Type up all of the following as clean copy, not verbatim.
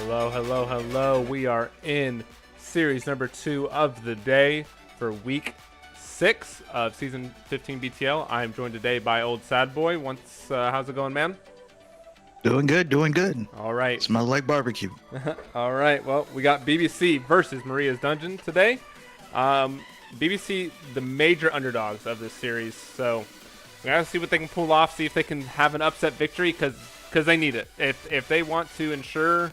Hello, hello, hello. We are in series number 2 of the day for week 6 of season 15 BTL. I am joined today by old sad boy. How's it going, man? Doing good, doing good. All right. Smell like barbecue. All right. Well, we got BBC versus Maria's Dungeon today. BBC, the major underdogs of this series. So we gotta see what they can pull off. See if they can have an upset victory because they need it. If they want to ensure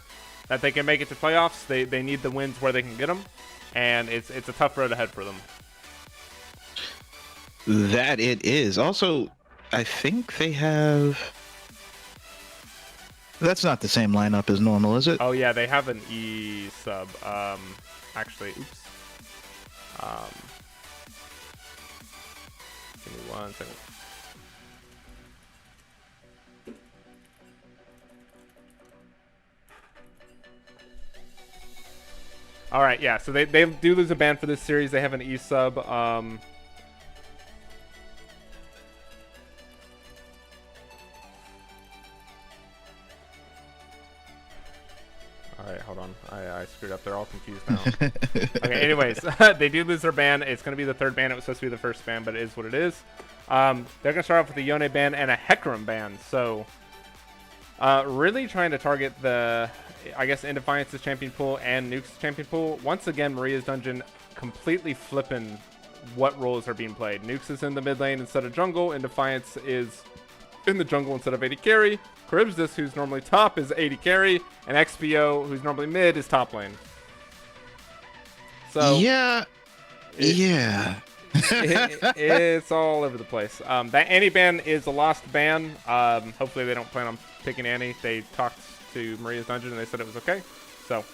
that they can make it to playoffs, they need the wins where they can get them, and it's a tough road ahead for them. That it is. Also, I think they have. That's not the same lineup as normal, is it? Oh yeah, they have an E sub. Actually, oops. Give me 1 second. All right, yeah. So they do lose a ban for this series. They have an E sub. All right, hold on. I screwed up. They're all confused now. Okay, anyways, they do lose their ban. It's going to be the third ban. It was supposed to be the first ban, but it is what it is. They're going to start off with a Yone ban and a Hecarim ban. So really trying to target the, I guess, Indefiance's champion pool and Nuke's champion pool. Once again, Maria's Dungeon completely flipping what roles are being played. Nukes is in the mid lane instead of jungle. Indefiance is in the jungle instead of AD carry. Charybdis, who's normally top, is AD carry, and XPO, who's normally mid, is top lane. So it's all over the place. That Annie ban is a lost ban. Hopefully they don't plan on picking Annie. They talked to Maria's Dungeon and they said it was okay. So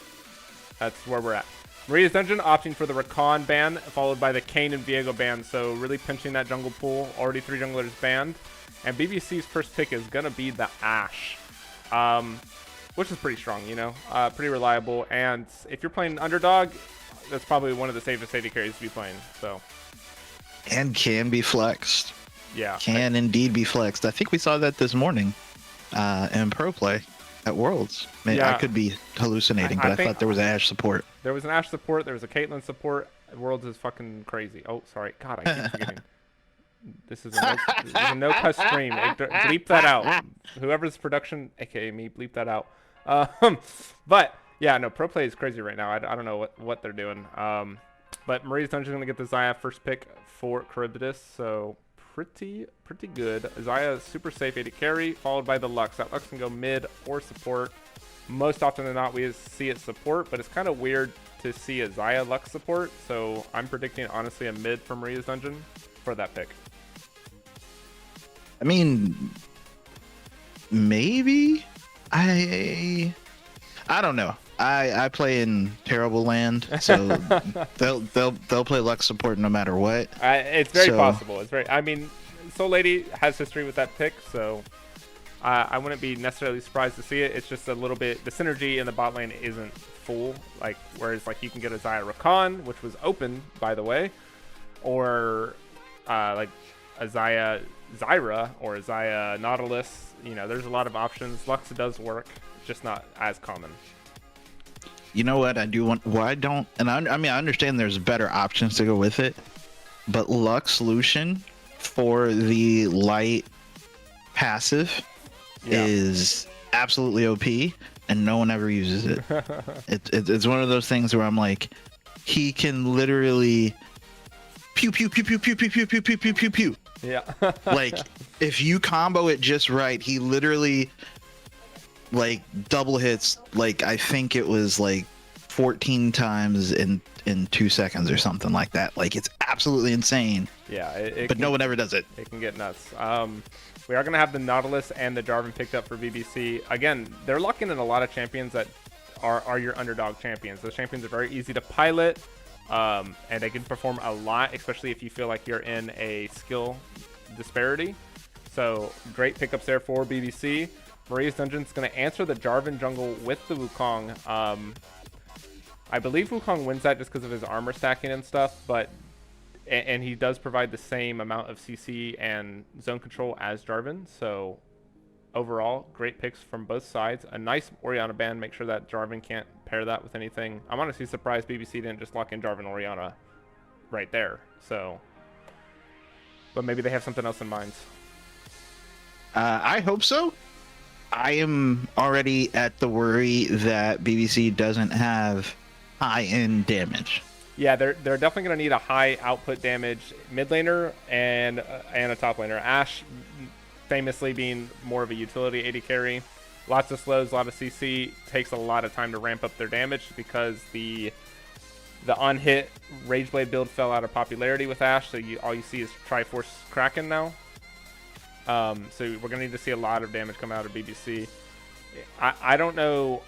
that's where we're at. Maria's Dungeon opting for the Rakan ban, followed by the Kayn and Viego ban. So really pinching that jungle pool. Already 3 junglers banned. And BBC's first pick is going to be the Ashe, which is pretty strong, you know, pretty reliable. And if you're playing underdog, that's probably one of the safest AD carries to be playing. So, and can be flexed. Yeah. Can indeed be flexed. I think we saw that this morning in Pro Play at Worlds. I could be hallucinating, but I thought there was Ashe support. There was an Ashe support. There was a Caitlyn support. Worlds is fucking crazy. Oh, sorry. God, I keep forgetting. This is a no-cuss stream. Bleep that out. Whoever's production, aka me, bleep that out. But yeah, no, Pro Play is crazy right now. I don't know what they're doing. But Maria's Dungeon gonna get the Xayah first pick for Charybdis, so pretty good. Xayah is super safe AD carry, followed by the Lux. That Lux can go mid or support. Most often than not, we see it support, but it's kind of weird to see a Xayah Lux support. So I'm predicting honestly a mid for Maria's Dungeon for that pick. I mean, maybe I don't know. I play in terrible land, so they'll play Lux support no matter what. It's very possible. It's very. I mean, Soul Lady has history with that pick, so I wouldn't be necessarily surprised to see it. It's just a little bit. The synergy in the bot lane isn't full, like whereas like you can get a Xayah Rakan, which was open by the way, or like a Xayah Zyra or a Xayah Nautilus. You know, there's a lot of options. Lux does work, just not as common. You know what? I do want. Well, I don't. And I mean, I understand there's better options to go with it, but Lux Lucian for the light passive is absolutely OP, and no one ever uses it. It's one of those things where I'm like, he can literally pew pew pew pew pew pew pew pew pew pew pew pew. Yeah. Like if you combo it just right, he literally like double hits, like I think it was like 14 times in 2 seconds or something like that. Like it's absolutely insane. Yeah, but no one ever does it. It can get nuts. We are going to have the Nautilus and the Jarvan picked up for BBC. Again, they're locking in a lot of champions that are your underdog champions. Those champions are very easy to pilot, and they can perform a lot, especially if you feel like you're in a skill disparity. So great pickups there for BBC. Maria's Dungeon is going to answer the Jarvan jungle with the Wukong. I believe Wukong wins that just because of his armor stacking and stuff, but and he does provide the same amount of CC and zone control as Jarvan, so overall, great picks from both sides. A nice Orianna ban. Make sure that Jarvan can't pair that with anything. I'm honestly surprised BBC didn't just lock in Jarvan Orianna right there. So, but maybe they have something else in mind. I hope so. I am already at the worry that BBC doesn't have high-end damage. Yeah, they're definitely going to need a high output damage mid laner and a top laner. Ashe famously being more of a utility AD carry. Lots of slows, a lot of CC. Takes a lot of time to ramp up their damage because the on-hit Rageblade build fell out of popularity with Ashe, so all you see is Triforce Kraken now. So we're going to need to see a lot of damage come out of BBC. I don't know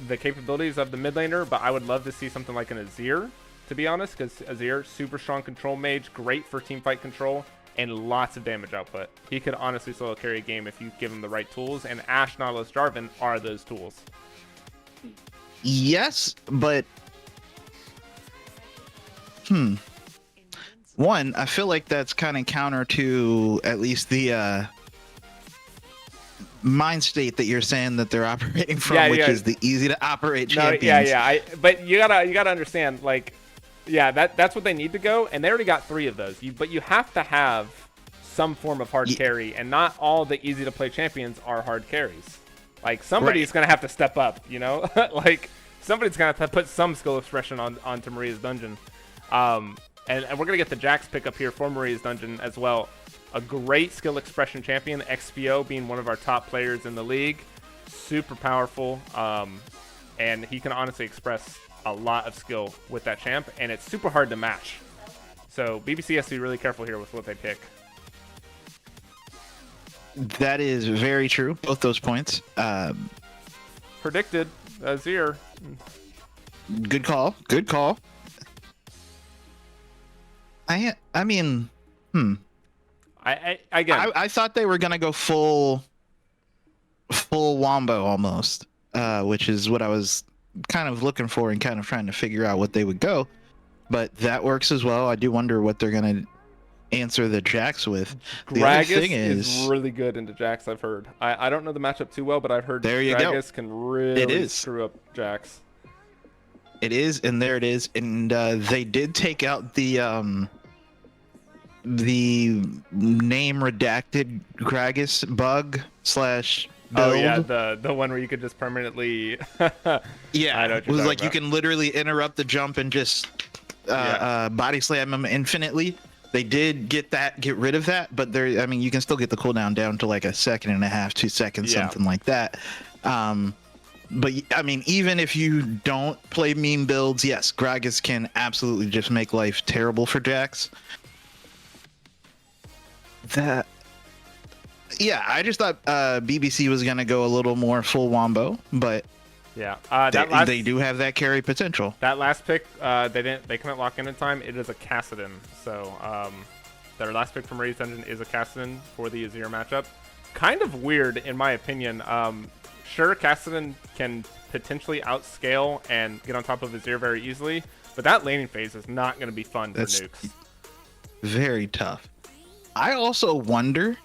the capabilities of the mid laner, but I would love to see something like an Azir, to be honest, because Azir, super strong control mage, great for teamfight control, and lots of damage output. He could honestly solo carry a game if you give him the right tools, and Ashe, Nautilus, Jarvan are those tools. Yes, but one, I feel like that's kind of counter to at least the mind state that you're saying that they're operating from, which is the easy to operate champions. But you gotta understand, like, that's what they need to go, and they already got 3 of those. But you have to have some form of hard carry, and not all the easy to play champions are hard carries. Like, somebody's gonna have to step up, you know? Like, somebody's gonna have to put some skill expression onto Maria's Dungeon. And we're going to get the Jax pick up here for Maria's Dungeon as well. A great skill expression champion, XPO being one of our top players in the league. Super powerful. And he can honestly express a lot of skill with that champ, and it's super hard to match. So BBC has to be really careful here with what they pick. That is very true. Both those points. Predicted. Azir. Good call. Good call. I mean, I thought they were gonna go full wombo almost, which is what I was kind of looking for and kind of trying to figure out what they would go. But that works as well. I do wonder what they're gonna answer the Jax with. Gragas is really good into Jax, I've heard. I don't know the matchup too well, but I've heard Gragas can really screw up Jax. It is, and there it is. And they did take out the name redacted Gragas bug / build. Oh yeah, the one where you could just permanently yeah, I know what you're talking about. You can literally interrupt the jump and just body slam him infinitely. They did get rid of that, but I mean, you can still get the cooldown down to like 1.5 seconds, 2 seconds, something like that. But I mean, even if you don't play meme builds, yes, Gragas can absolutely just make life terrible for Jax. I just thought BBC was gonna go a little more full wombo, but they do have that carry potential. That last pick, they couldn't lock in time. It is a Kassadin, so their last pick from Maria's Dungeon is a Kassadin for the Azir matchup. Kind of weird, in my opinion. Sure, Kassadin can potentially outscale and get on top of Azir very easily, but that laning phase is not going to be fun for nukes. Very tough. I also wonder,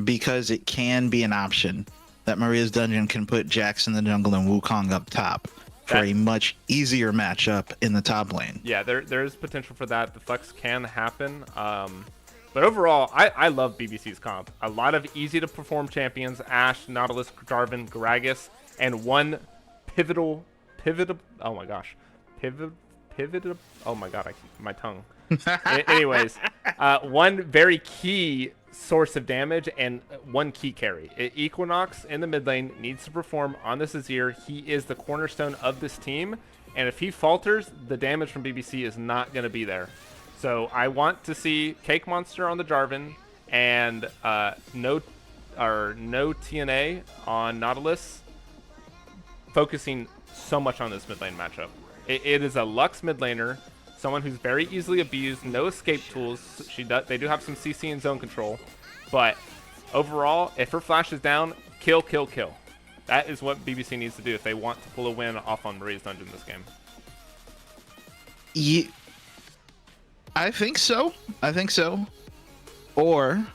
because it can be an option, that Maria's Dungeon can put Jax in the jungle and Wukong up top for a much easier matchup in the top lane. Yeah, there is potential for that. The flex can happen. But overall, I love BBC's comp. A lot of easy-to-perform champions, Ashe, Nautilus, Jarvan, Gragas, and one pivotal, oh my gosh. Oh my god, my tongue. Anyways, one very key source of damage and one key carry. Equinox in the mid lane needs to perform on this Azir. He is the cornerstone of this team, and if he falters, the damage from BBC is not going to be there. So I want to see Cake Monster on the Jarvan and no TNA on Nautilus, focusing so much on this mid lane matchup. It is a Lux mid laner, someone who's very easily abused, no escape tools. They do have some CC and zone control, but overall, if her flash is down, kill. That is what BBC needs to do if they want to pull a win off on Maria's Dungeon this game. Yeah, I think so. Or,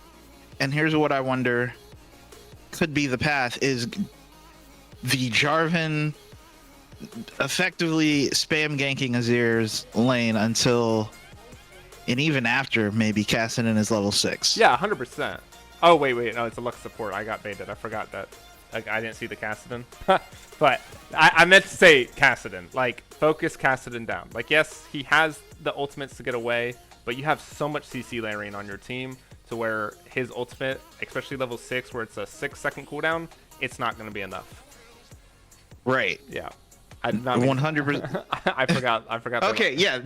and here's what I wonder, could be the path is the Jarvan effectively spam ganking Azir's lane until, and even after maybe Kassadin is level 6. Yeah, 100%. Oh, wait. No, it's a Lux support. I got baited. I forgot that. Like, I didn't see the Kassadin. But I meant to say Kassadin. Like, focus Kassadin down. Like, yes, he has the ultimates to get away, but you have so much CC layering on your team to where his ultimate, especially level 6, where it's a 6-second cooldown, it's not going to be enough. Right. Yeah. I did not 100%. I forgot. Okay, yeah,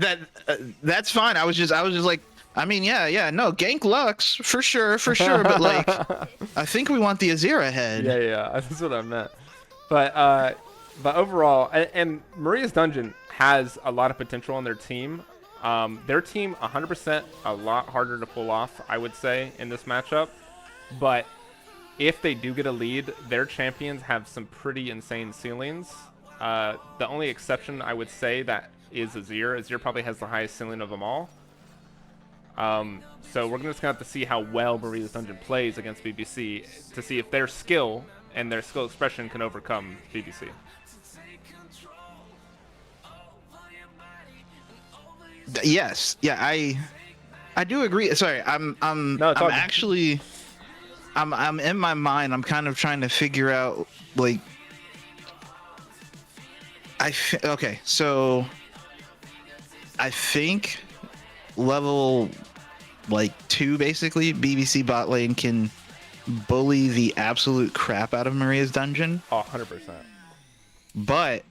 that's fine. I was just like, I mean, yeah, no, gank Lux for sure, but like, I think we want the Azir ahead. Yeah, that's what I meant. But overall, and Maria's Dungeon has a lot of potential on their team. Their team 100% a lot harder to pull off, I would say, in this matchup. But if they do get a lead, their champions have some pretty insane ceilings. The only exception I would say that is Azir. Azir probably has the highest ceiling of them all. So we're just going to have to see how well Maria's Dungeon plays against BBC to see if their skill and their skill expression can overcome BBC. Yes, yeah, I do agree. Sorry, I'm actually I'm in my mind. I'm kind of trying to figure out like. Okay, so I think level like 2 basically BBC bot lane can bully the absolute crap out of Maria's Dungeon. 100%. But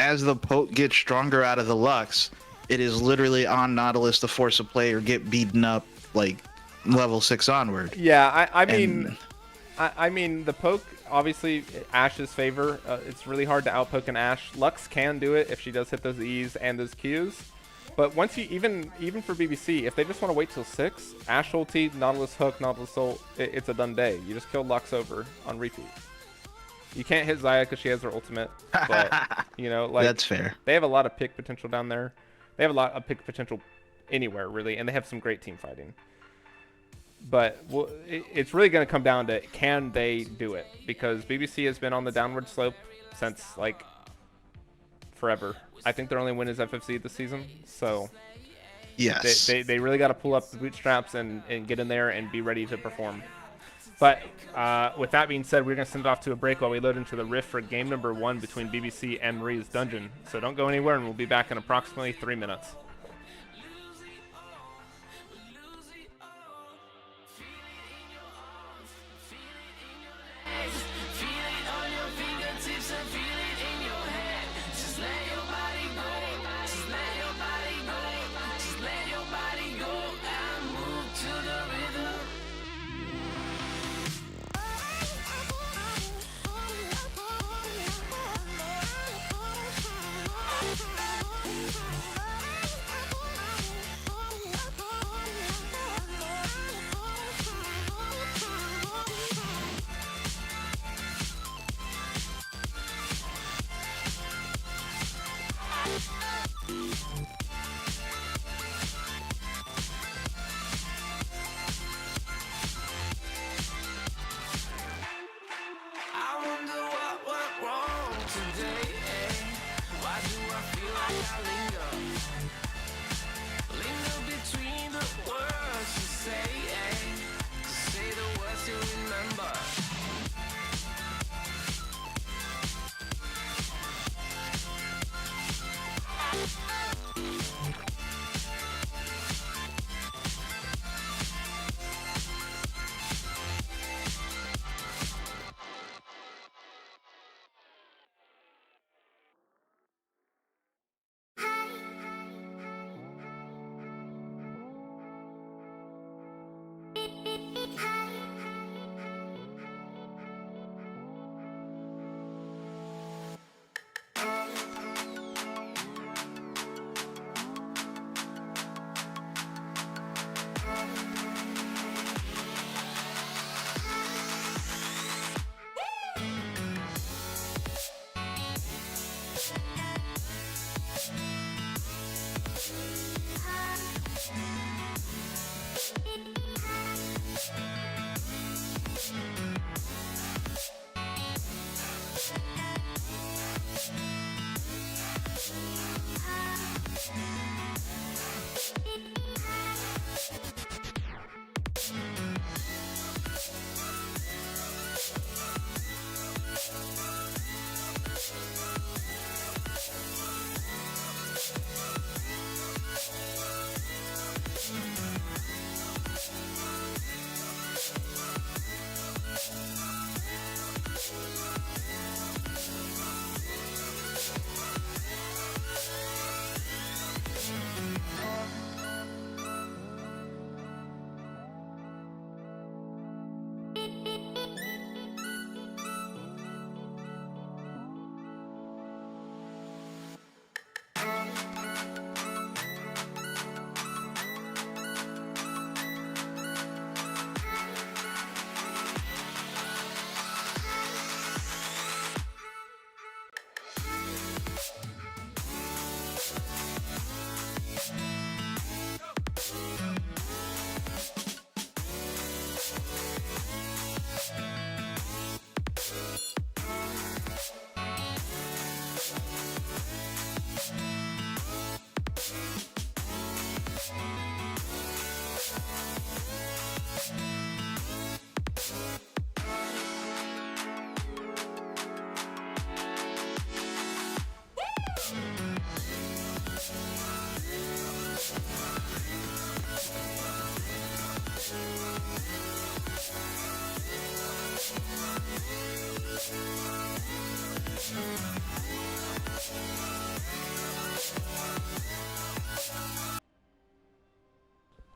as the poke gets stronger out of the Lux, it is literally on Nautilus to force a play or get beaten up like level 6 onward. Yeah, I mean the poke, obviously Ash's favor. It's really hard to outpoke an Ashe. Lux can do it if she does hit those E's and those Q's. But once you even for BBC, if they just want to wait till 6, Ashe ulti, Nautilus hook, Nautilus ult, it's a done day. You just kill Lux over on repeat. You can't hit Xayah because she has her ultimate, but you know, like that's fair. They have a lot of pick potential down there. They have a lot of pick potential anywhere really, and they have some great team fighting. But it's really going to come down to can they do it, because BBC has been on the downward slope since like forever. I think their only win is FFC this season, so yes, they really got to pull up the bootstraps and get in there and be ready to perform. But with that being said, we're going to send it off to a break while we load into the rift for game number 1 between BBC and Maria's Dungeon. So don't go anywhere, and we'll be back in approximately 3 minutes.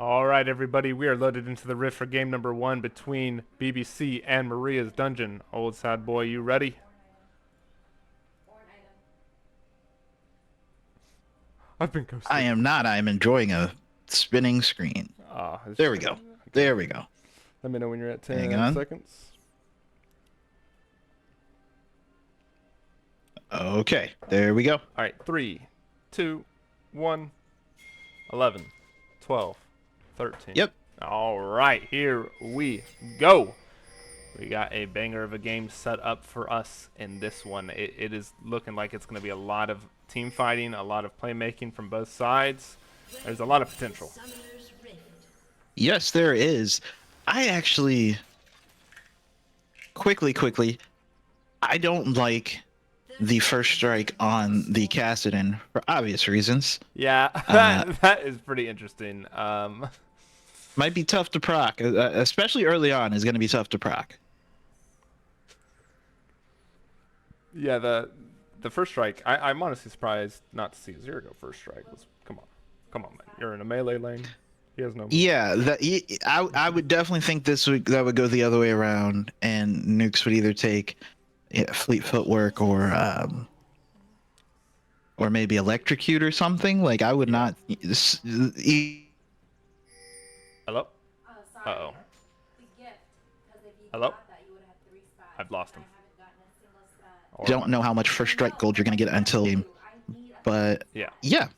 All right, everybody, we are loaded into the rift for game number 1 between BBC and Maria's Dungeon. Old sad boy, you ready? I've been ghosted. I am not. I am enjoying a spinning screen. There we go. There we go. Let me know when you're at 10 Hang on. seconds. Okay, there we go. All right, 3, 2, 1, 11, 12, 13. Yep. All right, here we go. We got a banger of a game set up for us in this one. It is looking like it's going to be a lot of team fighting, a lot of playmaking from both sides. There's a lot of potential. Yes, there is. I actually, quickly, I don't like the first strike on the Kassadin for obvious reasons. Yeah, that is pretty interesting. Might be tough to proc, especially early on is going to be tough to proc. Yeah, the first strike, I'm honestly surprised not to see Azir go first strike. Come on, man. You're in a melee lane. He has no move. Yeah, I would definitely think that would go the other way around, and Nukes would either take fleet footwork or maybe electrocute or something. Like I would not. Hello? Uh-oh. Hello? I've lost him. Don't know how much first strike gold you're gonna get until game, but yeah.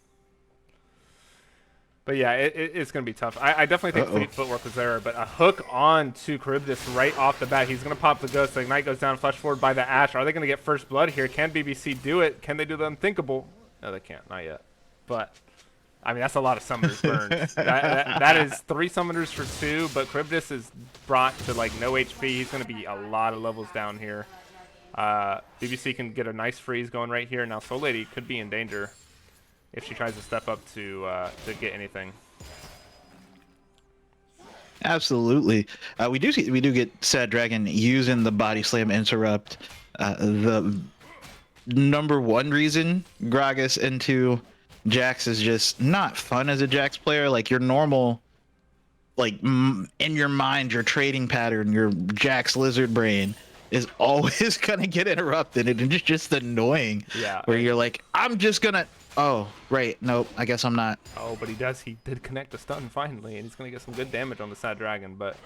But yeah, it's going to be tough. I definitely think fleet footwork was there, but a hook on to Charybdis right off the bat. He's going to pop the ghost. The ignite goes down, flash forward by the Ashe. Are they going to get first blood here? Can BBC do it? Can they do the unthinkable? No, they can't. Not yet. But, I mean, that's a lot of summoners burned. that is 3 summoners for 2, but Charybdis is brought to, like, no HP. He's going to be a lot of levels down here. BBC can get a nice freeze going right here. Now, Soul Lady could be in danger if she tries to step up to get anything. Absolutely. We do get Sad Dragon using the body slam interrupt. The number 1 reason Gragas into Jax is just not fun as a Jax player. Like your normal, like in your mind, your trading pattern, your Jax lizard brain is always gonna get interrupted, and it's just annoying. Yeah. Where you're like, I'm just gonna. Oh, right. Nope. I guess I'm not. Oh, but he did connect the stun finally, and he's going to get some good damage on the Sad Dragon, but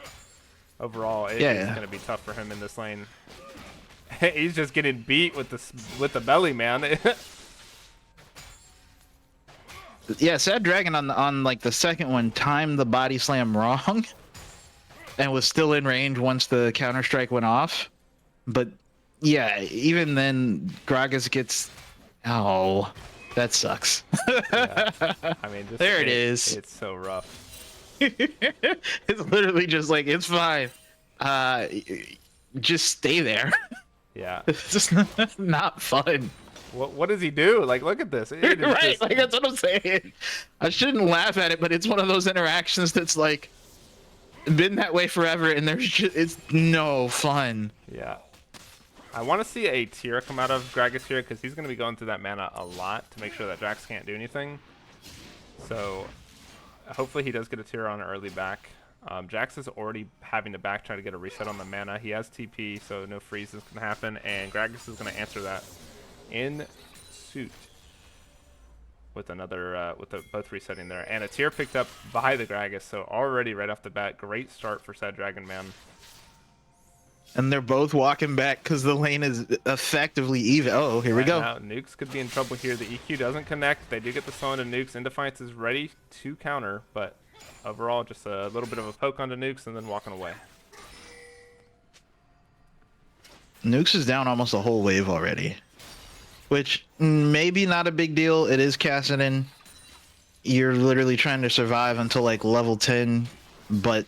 overall, it's going to be tough for him in this lane. He's just getting beat with the belly, man. Yeah, Sad Dragon on like the second one timed the body slam wrong and was still in range once the counter strike went off. But yeah, even then, Gragas gets... Oh... That sucks. Yeah. I mean, there it is. It's so rough. It's literally just like, it's fine. Just stay there. Yeah. It's just not fun. What does he do? Like, look at this. Right, just... like that's what I'm saying. I shouldn't laugh at it, but it's one of those interactions that's like been that way forever, and it's no fun. Yeah. I want to see a tier come out of Gragas here because he's going to be going through that mana a lot to make sure that Jax can't do anything. So hopefully he does get a tier on early back. Jax is already having to back try to get a reset on the mana. He has TP, so no freezes can happen, and Gragas is going to answer that in suit with another both resetting there, and a tier picked up by the Gragas. So already right off the bat, great start for Sad Dragon, man. And they're both walking back because the lane is effectively even. Oh, here we go. Now, Nukes could be in trouble here. The EQ doesn't connect. They do get the slow into Nukes. Indefiance is ready to counter, but overall just a little bit of a poke onto Nukes and then walking away. Nukes is down almost a whole wave already, which maybe not a big deal. It is Kassadin. You're literally trying to survive until like level 10, but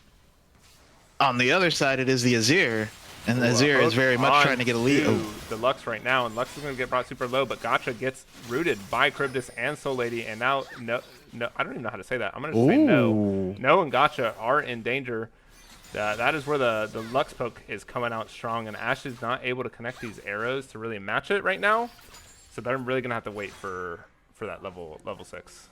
on the other side, it is the Azir. And Azir is very much trying to get a lead. The Lux right now, and Lux is going to get brought super low, but Gotcha gets rooted by Charybdis and Soul Lady, and now, no, I don't even know how to say that. I'm going to say no. No and Gotcha are in danger. That is where the Lux poke is coming out strong, and Ashe is not able to connect these arrows to really match it right now. So they're really going to have to wait for that level 6.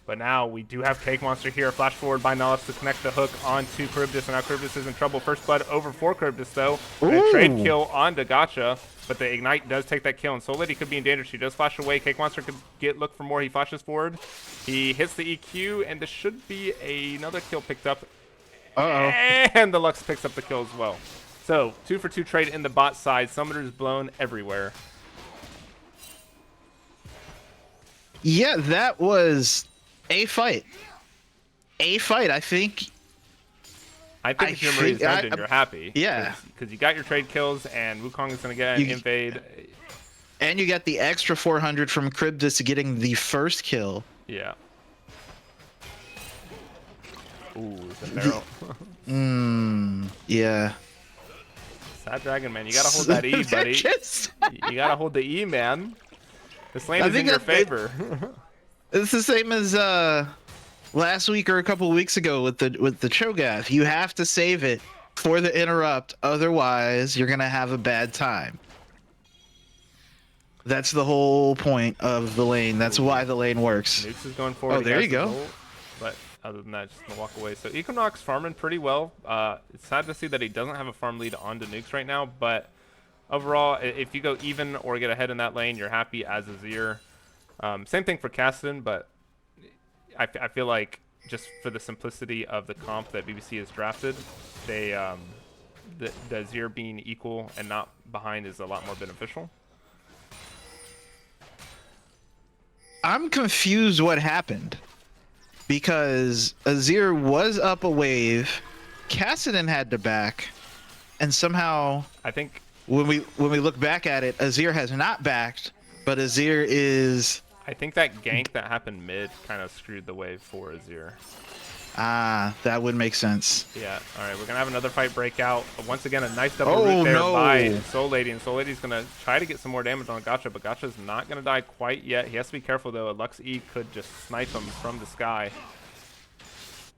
But now we do have Cake Monster here. Flash forward by Nollis to connect the hook onto Charybdis, and now Charybdis is in trouble. First blood over for Charybdis, though. And a trade kill onto Gotcha, but the Ignite does take that kill, and Soul Lady could be in danger. She does flash away. Cake Monster could look for more. He flashes forward. He hits the EQ, and this should be another kill picked up. And the Lux picks up the kill as well. So, 2 for 2 trade in the bot side. Summoners blown everywhere. Yeah, that was a fight. I think if you're Marie's dungeon, you're happy. Yeah. Because you got your trade kills, and Wukong is going to get an invade. And you got the extra 400 from Charybdis getting the first kill. Yeah. Ooh, the barrel. Yeah. Sad Dragon, man. You got to hold that E, buddy. You got to hold the E, man. This lane is in your favor. It's the same as last week or a couple weeks ago with the Cho'Gath. You have to save it for the interrupt, otherwise you're gonna have a bad time. That's the whole point of the lane. That's why the lane works. Nukes is going forward. Oh, there you go. But other than that, just gonna walk away. So Equinox farming pretty well. It's sad to see that he doesn't have a farm lead onto Nukes right now, but overall, if you go even or get ahead in that lane, you're happy as Azir. Same thing for Kassadin, but I feel like just for the simplicity of the comp that BBC has drafted, they the Azir being equal and not behind is a lot more beneficial. I'm confused what happened, because Azir was up a wave, Kassadin had to back, and somehow I think when we look back at it, Azir has not backed, but Azir is. I think that gank that happened mid kind of screwed the wave for Azir. Ah, that would make sense. Yeah. All right, we're gonna have another fight break out. Once again, a nice double root there by Soul Lady, and Soul Lady's gonna try to get some more damage on Gotcha, but Gotcha's not gonna die quite yet. He has to be careful though. A Lux E could just snipe him from the sky.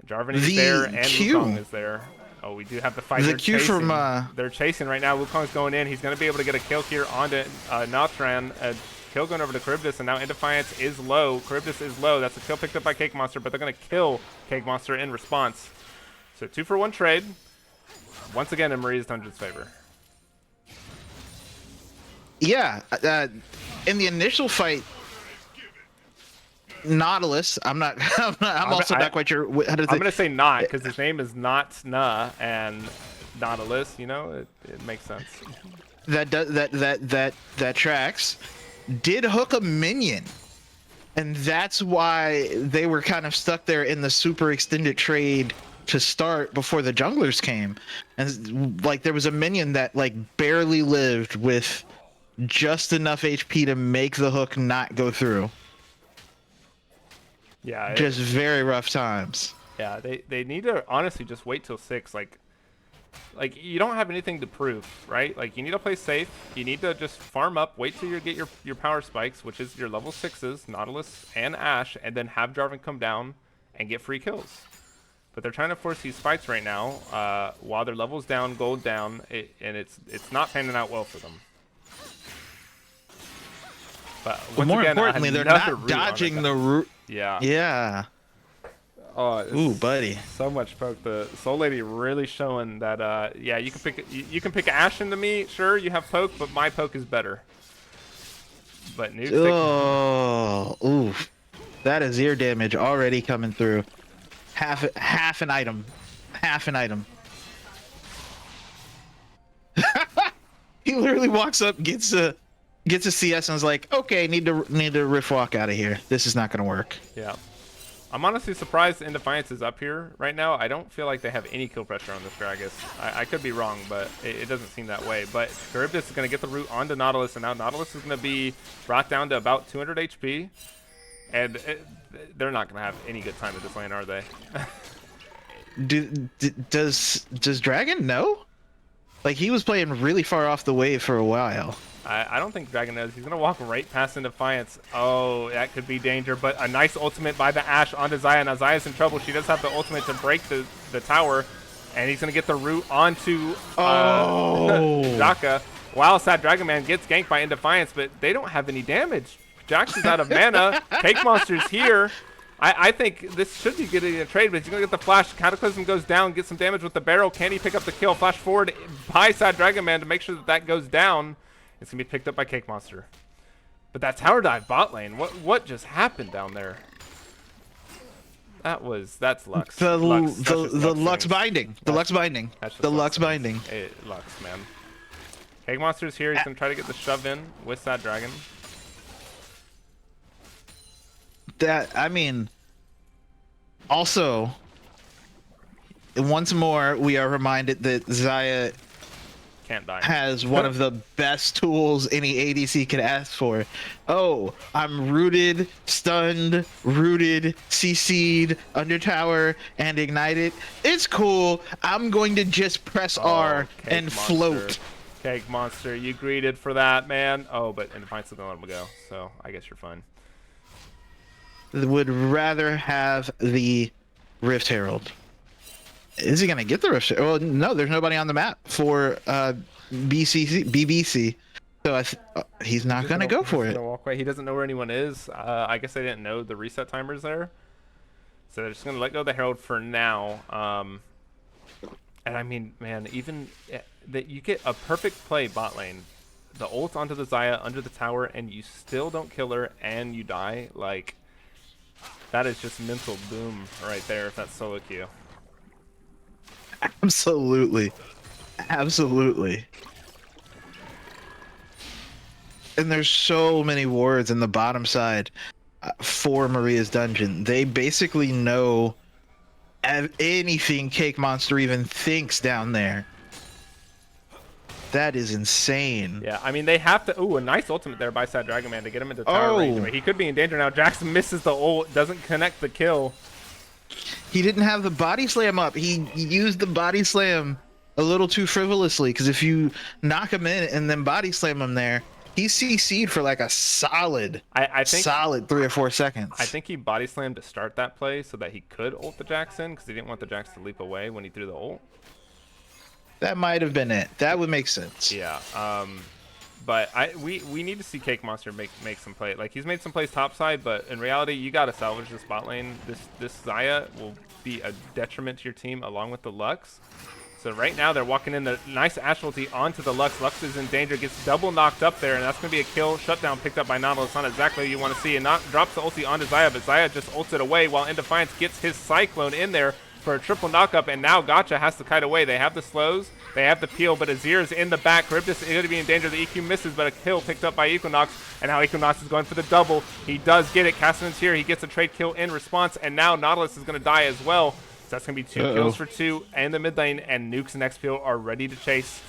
Jarvan is there, and Wukong is there. Oh, we do have the fight. The Q from they're chasing right now. Wukong's going in. He's gonna be able to get a kill here onto Nautran. Kill going over to Charybdis, and now Indefiance is low. Charybdis is low. That's a kill picked up by Cake Monster, but they're going to kill Cake Monster in response. So 2 for 1 trade. Once again in Marie's Dungeon's favor. Yeah. In the initial fight, Nautilus, I'm also not quite sure. I'm going to say not, because his name is not Na, and Nautilus, you know, it makes sense. That tracks. Did hook a minion, and that's why they were kind of stuck there in the super extended trade to start before the junglers came. And like there was a minion that like barely lived with just enough HP to make the hook not go through. Yeah, just very rough times. Yeah, they need to honestly just wait till 6. Like you don't have anything to prove, right? Like you need to play safe. You need to just farm up, wait till you get your power spikes, which is your level 6s, Nautilus and Ashe, and then have Jarvan come down and get free kills. But they're trying to force these fights right now while their levels down, gold down, and it's not panning out well for them. But more importantly, they're not dodging the root. Yeah. Yeah. Oh, ooh, buddy! So much poke. The Soul Lady really showing that. Yeah, you can pick Ashe into me. Sure, you have poke, but my poke is better. But Nuke. Oh, ooh, that is ear damage already coming through. Half an item. He literally walks up, gets a CS, and is like, "Okay, need to riff walk out of here. This is not gonna work." Yeah. I'm honestly surprised Indefiance is up here right now. I don't feel like they have any kill pressure on this Gragas. I could be wrong, but it doesn't seem that way. But Charybdis is going to get the root onto Nautilus, and now Nautilus is going to be brought down to about 200 HP. And they're not going to have any good time at this lane, are they? Does Dragon know? Like, he was playing really far off the wave for a while. I don't think Dragon knows. He's going to walk right past Indefiance. Oh, that could be danger, but a nice ultimate by the Ashe onto Xayah. Now Xayah's in trouble. She does have the ultimate to break the tower, and he's going to get the root onto Daka. Wow, Sad Dragon Man gets ganked by Indefiance, but they don't have any damage. Jax is out of mana. Cake Monster's here. I think this should be getting a trade, but he's going to get the flash. Cataclysm goes down, get some damage with the barrel. Can he pick up the kill? Flash forward by Sad Dragon Man to make sure that that goes down. It's going to be picked up by Cake Monster. But that tower dive bot lane, what just happened down there? That's Lux. The Lux Lux binding. The Lux binding. The Lux binding. Hey, Lux, man. Cake Monster's here. He's going to try to get the shove in with Sad Dragon. I mean, also, once more, we are reminded that Xayah can't die. Has one of the best tools any ADC could ask for. Oh, I'm rooted, stunned, rooted, CC'd, under tower, and ignited. It's cool. I'm going to just press R and Monster. Float. Cake Monster, you greeted for that, man. Oh, but and the fight's still gonna let him go, so I guess you're fine. Would rather have the Rift Herald. Is he gonna get the Rift Herald? Well, no, there's nobody on the map for BBC. So he's not gonna go for it. Walk away. He doesn't know where anyone is. I guess they didn't know the reset timer's there, so they're just gonna let go of the Herald for now. And I mean, man, even that you get a perfect play bot lane, the ult onto the Xayah under the tower, and you still don't kill her, and you die. Like, that is just mental boom right there. If that's solo queue. Absolutely. Absolutely. And there's so many wards in the bottom side for Maria's Dungeon. They basically know anything Cake Monster even thinks down there. That is insane. Yeah, I mean, they have to... Ooh, a nice ultimate there by Sad Dragon Man to get him into tower range. He could be in danger now. Jackson misses the ult, doesn't connect the kill. He didn't have the body slam up. He used the body slam a little too frivolously, because if you knock him in and then body slam him there, he's CC'd for like a solid, I think, solid 3 or 4 seconds. I think he body slammed to start that play so that he could ult the Jackson, because he didn't want the Jax to leap away when he threw the ult. That might have been it. That would make sense. Yeah. But we need to see Cake Monster make some play. Like, he's made some plays topside, but in reality, you got to salvage this bot lane. This Xayah will be a detriment to your team along with the Lux. So right now they're walking in the nice Ashe ulti onto the Lux. Lux is in danger, gets double knocked up there, and that's going to be a kill. Shutdown picked up by Nautilus. Not exactly what you want to see. And drops the ulti onto Xayah, but Xayah just ulted away while In Defiance gets his Cyclone in there for a triple knockup, and now Gotcha has to kite away. They have the slows, they have the peel, but Azir's in the back. Charybdis is going to be in danger. The EQ misses, but a kill picked up by Equinox, and now Equinox is going for the double. He does get it. Cassian's here. He gets a trade kill in response, and now Nautilus is going to die as well. So that's going to be 2 kills for 2 and the mid lane, and Nukes and XPO are ready to chase.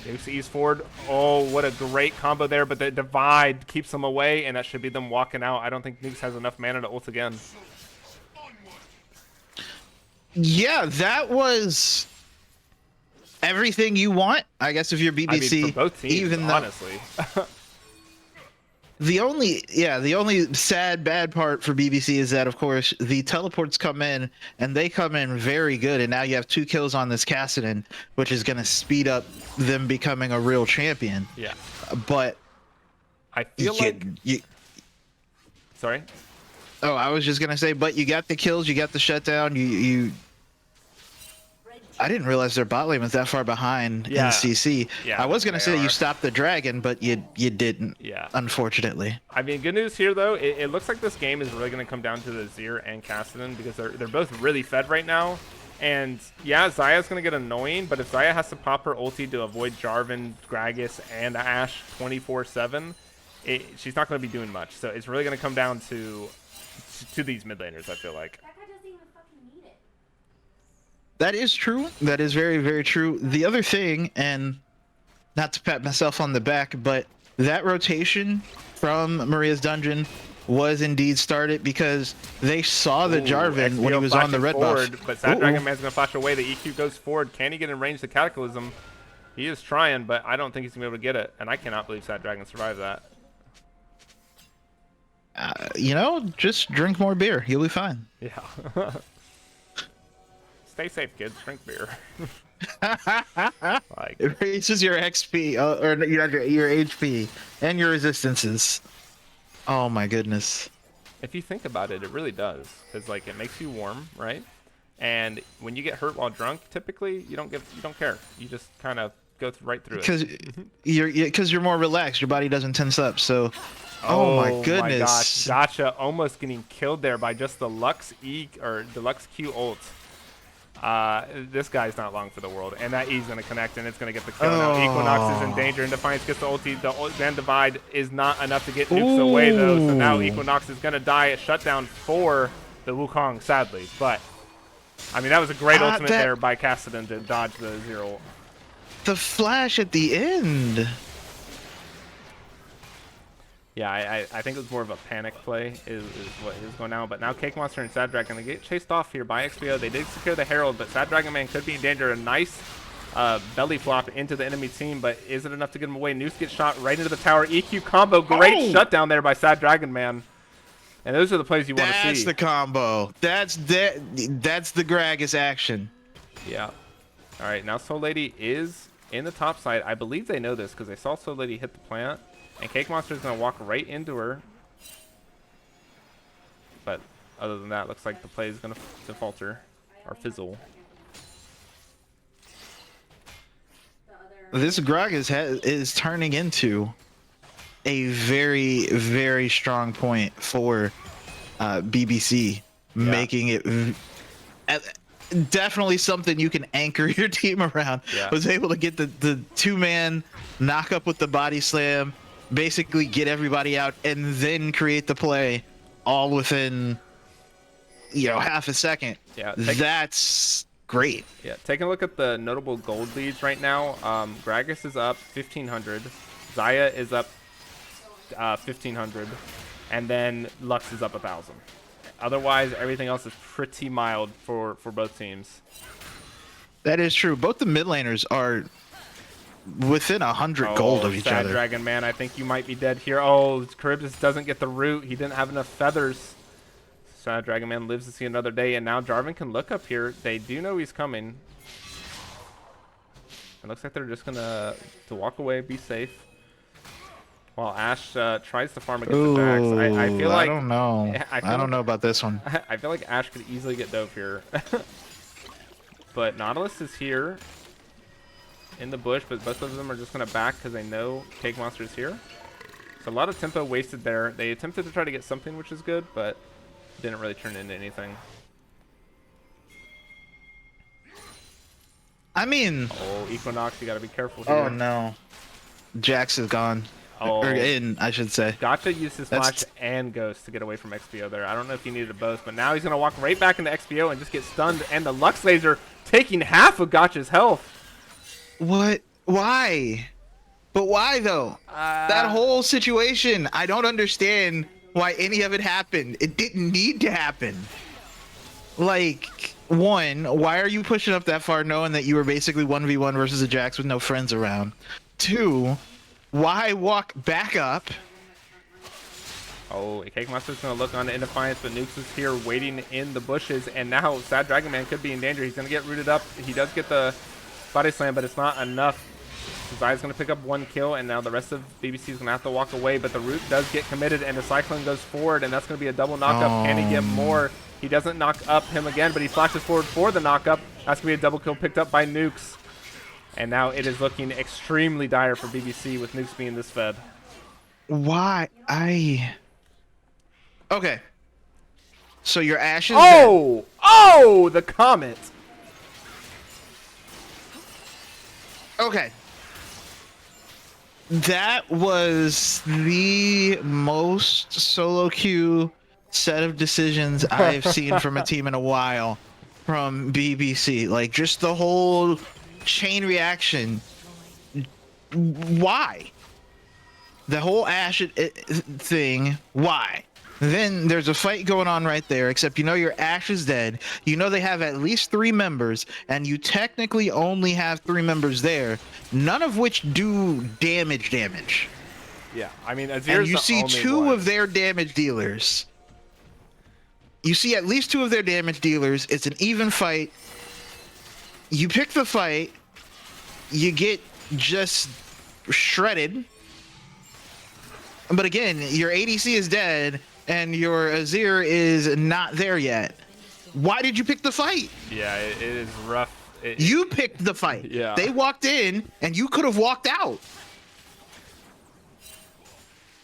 Nukes ease forward. Oh, what a great combo there, but the divide keeps them away, and that should be them walking out. I don't think Nukes has enough mana to ult again. Yeah, that was everything you want, I guess, if you're BBC. I mean, for both teams, even honestly. The only sad bad part for BBC is that, of course, the teleports come in, and they come in very good, and now you have 2 kills on this Cassidy, which is going to speed up them becoming a real champion. Yeah. But I feel Sorry? Oh, I was just going to say, but you got the kills, you got the shutdown, I didn't realize their bot lane was that far behind in CC. Yeah, I was going to say you stopped the dragon, but you didn't, unfortunately. I mean, good news here, though. It looks like this game is really going to come down to the Azir and Cassidy, because they're both really fed right now. And, yeah, Xayah's going to get annoying, but if Xayah has to pop her ulti to avoid Jarvan, Gragas, and Ashe 24/7, she's not going to be doing much. So it's really going to come down to these mid laners, I feel like. That is true. That is very, very true. The other thing, and not to pat myself on the back, but that rotation from Maria's Dungeon was indeed started because they saw the Jarvan when he was on the red buff. But Sad Dragon Man's going to flash away. The EQ goes forward. Can he get in range the Cataclysm? He is trying, but I don't think he's going to be able to get it. And I cannot believe Sad Dragon survived that. You know, just drink more beer. You'll be fine. Yeah. Stay safe, kids. Drink beer. Like, it raises your XP, or your HP, and your resistances. Oh my goodness. If you think about it, it really does. Because like it makes you warm, right? And when you get hurt while drunk, typically you don't care. You just kind of go right through it. Because you're more relaxed. Your body doesn't tense up. So, oh my My gosh, goodness. Gotcha almost getting killed there by just the Lux E or the Lux Q ult. This guy's not long for the world, and that E's gonna connect, and it's gonna get the kill. Now Equinox is in danger, and Defiance gets the ulti. The Van Divide is not enough to get nukes away though, so now Equinox is gonna die at shutdown for the Wukong, sadly. But I mean, that was a great ultimate there by Kassadin to dodge the zero. The flash at the end. Yeah, I think it was more of a panic play is what is going on. But now Cake Monster and Sad Dragon, they get chased off here by XPO. They did secure the Herald, but Sad Dragon Man could be in danger. A nice belly flop into the enemy team, but is it enough to get him away? Noose gets shot right into the tower. EQ combo, great shutdown there by Sad Dragon Man. And those are the plays you want to see. That's the combo. That's the Gragas action. Yeah. All right, now Soul Lady is in the top side. I believe they know this because they saw Soul Lady hit the plant. And Cake Monster is going to walk right into her. But other than that, looks like the play is going to falter or fizzle. This Gragas is turning into a very, very strong point for BBC, making it definitely something you can anchor your team around. Was able to get the two-man knock up with the body slam, basically get everybody out, and then create the play all within, half a second. Yeah, that's great. Yeah, taking a look at the notable gold leads right now. Gragas is up 1,500. Zaya is up 1,500. And then Lux is up 1,000. Otherwise, everything else is pretty mild for both teams. That is true. Both the mid laners are within 100 gold of each Sad other. Dragon Man, I think you might be dead here. Oh, Charybdis doesn't get the root. He didn't have enough feathers. Sad Dragon Man lives to see another day, and now Jarvan can look up here. They do know he's coming. It looks like they're just gonna walk away, be safe. While Ashe tries to farm against the Jax. I feel like I don't know. I don't know about this one. I feel like Ashe could easily get dove here. But Nautilus is here in the bush, but both of them are just going to back because they know Cake Monster is here. So a lot of tempo wasted there. They attempted to try to get something, which is good, but didn't really turn into anything. I mean... Oh, Equinox, you got to be careful here. Oh, no. Jax is gone. Oh. Or in, I should say. Gotcha used his flash and Ghost to get away from XPO there. I don't know if he needed both, but now he's going to walk right back into XPO and just get stunned, and the Lux Laser taking half of Gotcha's health. What? Why? But why though? That whole situation, I don't understand why any of it happened. It didn't need to happen. Like, one, why are you pushing up that far knowing that you were basically 1v1 versus a Jax with no friends around? Two, why walk back up? Oh, Cake Monster's going to look on to Defiance, but Nukes is here waiting in the bushes, and now Sad Dragon Man could be in danger. He's going to get rooted up. He does get the body slam, but it's not enough. Zai's going to pick up one kill, and now the rest of BBC is going to have to walk away, but the root does get committed, and the Cyclone goes forward, and that's going to be a double knockup. Can he get more? He doesn't knock up him again, but he flashes forward for the knockup. That's going to be a double kill picked up by Nukes. And now it is looking extremely dire for BBC with Nukes being this fed. Why? Okay. So your Ashe is dead. Oh, the Comet. Okay. That was the most solo queue set of decisions I've seen from a team in a while from BBC. Like, just the whole chain reaction. Why? The whole Ashe thing, why? Then there's a fight going on right there, except your Ashe is dead. You know they have at least 3 members, and you technically only have 3 members there, none of which do damage. Yeah, I mean, Azir's and you see 2 of their damage dealers. You see at least 2 of their damage dealers. It's an even fight. You pick the fight. You get just shredded. But again, your ADC is dead. and your Azir is not there yet. Why did you pick the fight? Yeah, it is rough. You picked the fight. Yeah. They walked in, and you could have walked out.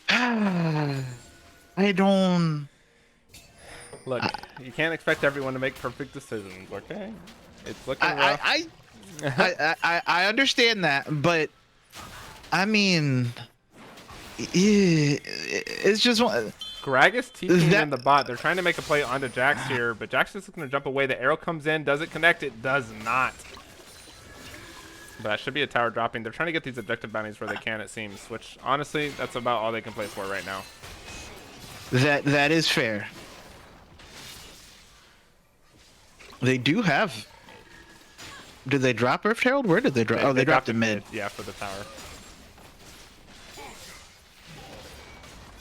I don't. Look, you can't expect everyone to make perfect decisions, okay? It's looking rough. I understand that, but I mean, it's just Gragas TPing in the bot. They're trying to make a play onto Jax here, but Jax is going to jump away. The arrow comes in. Does it connect? It does not. But that should be a tower dropping. They're trying to get these objective bounties where they can, it seems, which honestly, that's about all they can play for right now. That is fair. They do have. Did they drop Rift Herald? Where did they drop? They dropped it mid. Yeah, for the tower.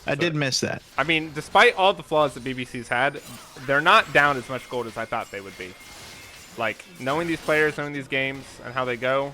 I did miss that. I mean, despite all the flaws that BBC's had, they're not down as much gold as I thought they would be. Like, knowing these players, knowing these games, and how they go,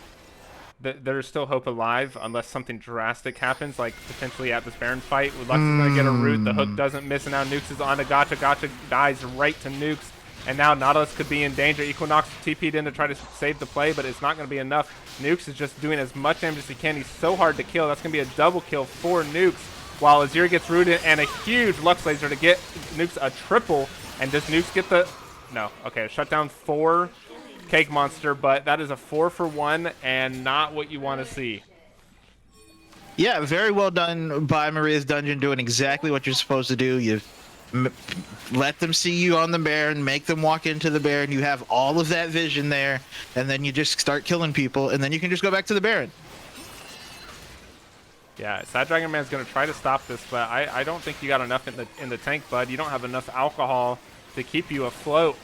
there's still hope alive unless something drastic happens, like potentially at this Baron fight. Lux is going to get a root. The hook doesn't miss, and now Nukes is on to Gotcha. Gotcha dies right to Nukes. And now Nautilus could be in danger. Equinox TP'd in to try to save the play, but it's not going to be enough. Nukes is just doing as much damage as he can. He's so hard to kill. That's going to be a double kill for Nukes, while Azir gets rooted and a huge Lux laser to get Nukes a triple. And does Nukes get the... No. Okay, shut down 4 Cake Monster, but that is a 4-for-1 and not what you want to see. Yeah, very well done by Maria's Dungeon, doing exactly what you're supposed to do. You let them see you on the Baron, make them walk into the Baron. You have all of that vision there, and then you just start killing people, and then you can just go back to the Baron. Yeah, Sad Dragon Man's going to try to stop this, but I don't think you got enough in the tank, bud. You don't have enough alcohol to keep you afloat.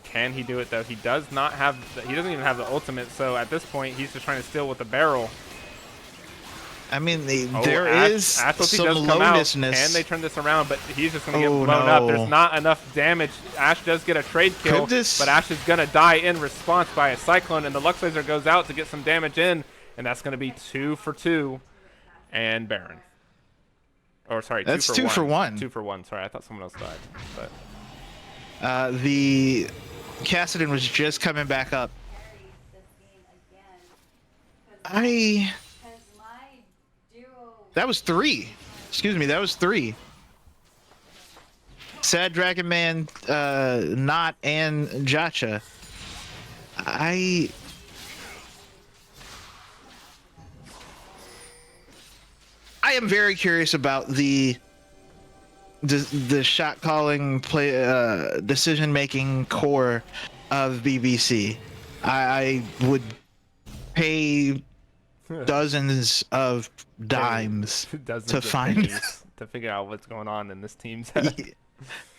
Can he do it, though? He does not have... He doesn't even have the ultimate, so at this point, he's just trying to steal with the barrel. I mean, there is some lownessness. Can they turn this around? But he's just going to get blown up. There's not enough damage. Ash does get a trade kill, but Ash is going to die in response by a Cyclone, and the Lux Laser goes out to get some damage in, and that's going to be 2 for 2 and Baron. Or, sorry, that's 2 for 1. 2 for 1. 2 for 1. Sorry, I thought someone else died. But the Kassadin was just coming back up. That was 3. Excuse me, that was 3. Sad Dragon Man, Not, and Jacha. I am very curious about the shot calling, play, decision making core of BBC. I would pay dozens of dimes to find to figure out what's going on in this team's head.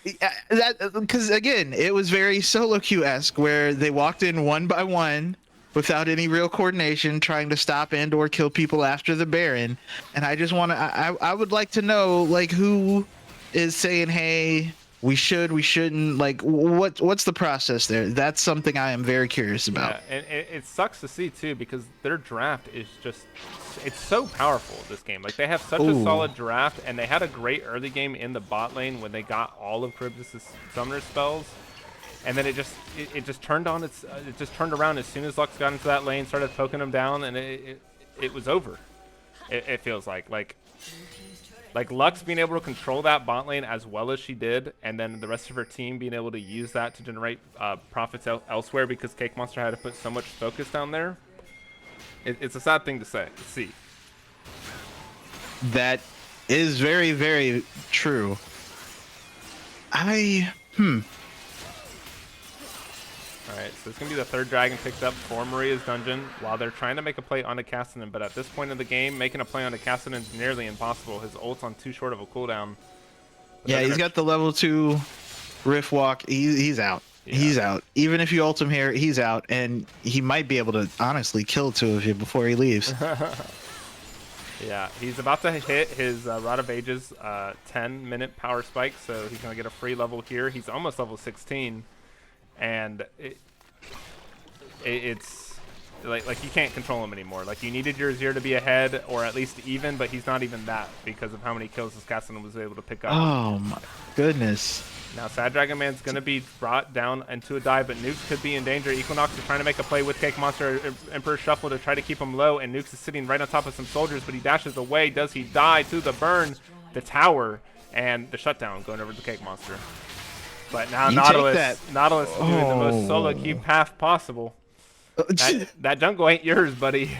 Because again, it was very solo queue-esque, where they walked in one by one without any real coordination, trying to stop and or kill people after the Baron. And I just want to, I would like to know, like, who is saying, hey, we should, we shouldn't, like, what's the process there? That's something I am very curious about. Yeah, and it sucks to see too, because their draft is just, it's so powerful, this game. Like, they have such a solid draft, and they had a great early game in the bot lane when they got all of Charybdis' summoner spells, and then it just turned on its, it just turned around as soon as Lux got into that lane, started poking them down, and it was over. It feels like Lux being able to control that bot lane as well as she did, and then the rest of her team being able to use that to generate profits elsewhere, because Cake Monster had to put so much focus down there. It's a sad thing to see. That is very, very true. Alright, so it's going to be the third dragon picked up for Maria's Dungeon while they're trying to make a play onto Kassadin, but at this point in the game, making a play onto Kassadin is nearly impossible. His ult's on too short of a cooldown. But yeah, he's got the level 2 Rift Walk. He's out. Yeah. He's out. Even if you ult him here, he's out, and he might be able to honestly kill 2 of you before he leaves. Yeah, he's about to hit his Rod of Ages 10-minute power spike, so he's going to get a free level here. He's almost level 16, and it's Like you can't control him anymore. Like you needed your Azir to be ahead or at least even, but he's not even that because of how many kills this Cassidy was able to pick up. Oh my goodness. Now Sad Dragon Man's going to be brought down into a dive, but Nukes could be in danger. Equinox is trying to make a play with Cake Monster, Emperor Shuffle to try to keep him low, and Nukes is sitting right on top of some soldiers, but he dashes away. Does he die to the burn, the tower, and the shutdown going over to Cake Monster? But now Nautilus is doing the most solo queue path possible. That jungle ain't yours, buddy.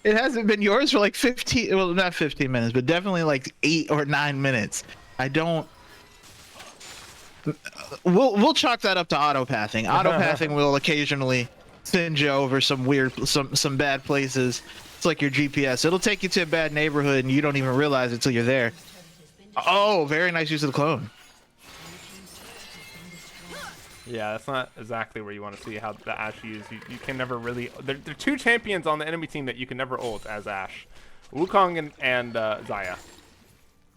It hasn't been yours for like 15, well, not 15 minutes, but definitely like 8 or 9 minutes. I don't. We'll chalk that up to autopathing. Autopathing will occasionally send you over some bad places. It's like your GPS. It'll take you to a bad neighborhood and you don't even realize it till you're there. Oh, very nice use of the clone. Yeah, that's not exactly where you want to see how the Ashe used. You can never really. There are 2 champions on the enemy team that you can never ult as Ashe, Wukong and Xayah.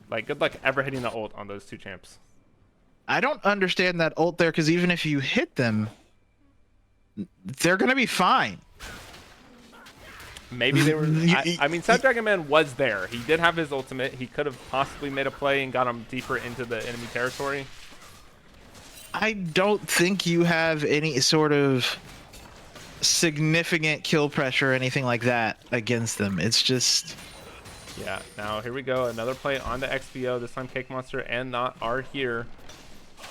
Like, good luck ever hitting the ult on those 2 champs. I don't understand that ult there, because even if you hit them, they're gonna be fine. Maybe they were. I mean, Sad Dragon Man was there. He did have his ultimate. He could have possibly made a play and got him deeper into the enemy territory. I don't think you have any sort of significant kill pressure or anything like that against them. It's just... Yeah, now here we go. Another play on the XPO. This time Cake Monster and Not are here.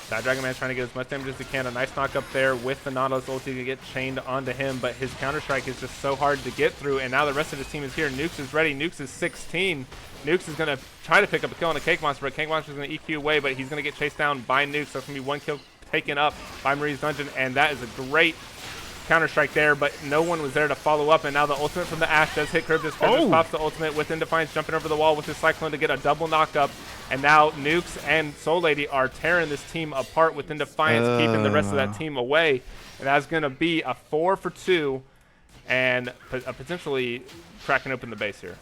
Sad Dragon Man trying to get as much damage as he can. A nice knock up there with the Nautilus ulti to get chained onto him, but his Counter-Strike is just so hard to get through, and now the rest of his team is here. Nukes is ready. Nukes is 16. Nukes is going to try to pick up a kill on a Cake Monster, but Cake Monster is going to EQ away, but he's going to get chased down by Nukes. That's going to be 1 kill taken up by Marie's Dungeon, and that is a great Counter-Strike there, but no one was there to follow up, and now the ultimate from the Ashe does hit Charybdis. Charybdis pops the ultimate within Defiance, jumping over the wall with his Cyclone to get a double knock up, and now Nukes and Soul Lady are tearing this team apart within Defiance, keeping the rest of that team away, and that's going to be a 4 for 2, and potentially cracking open the base here.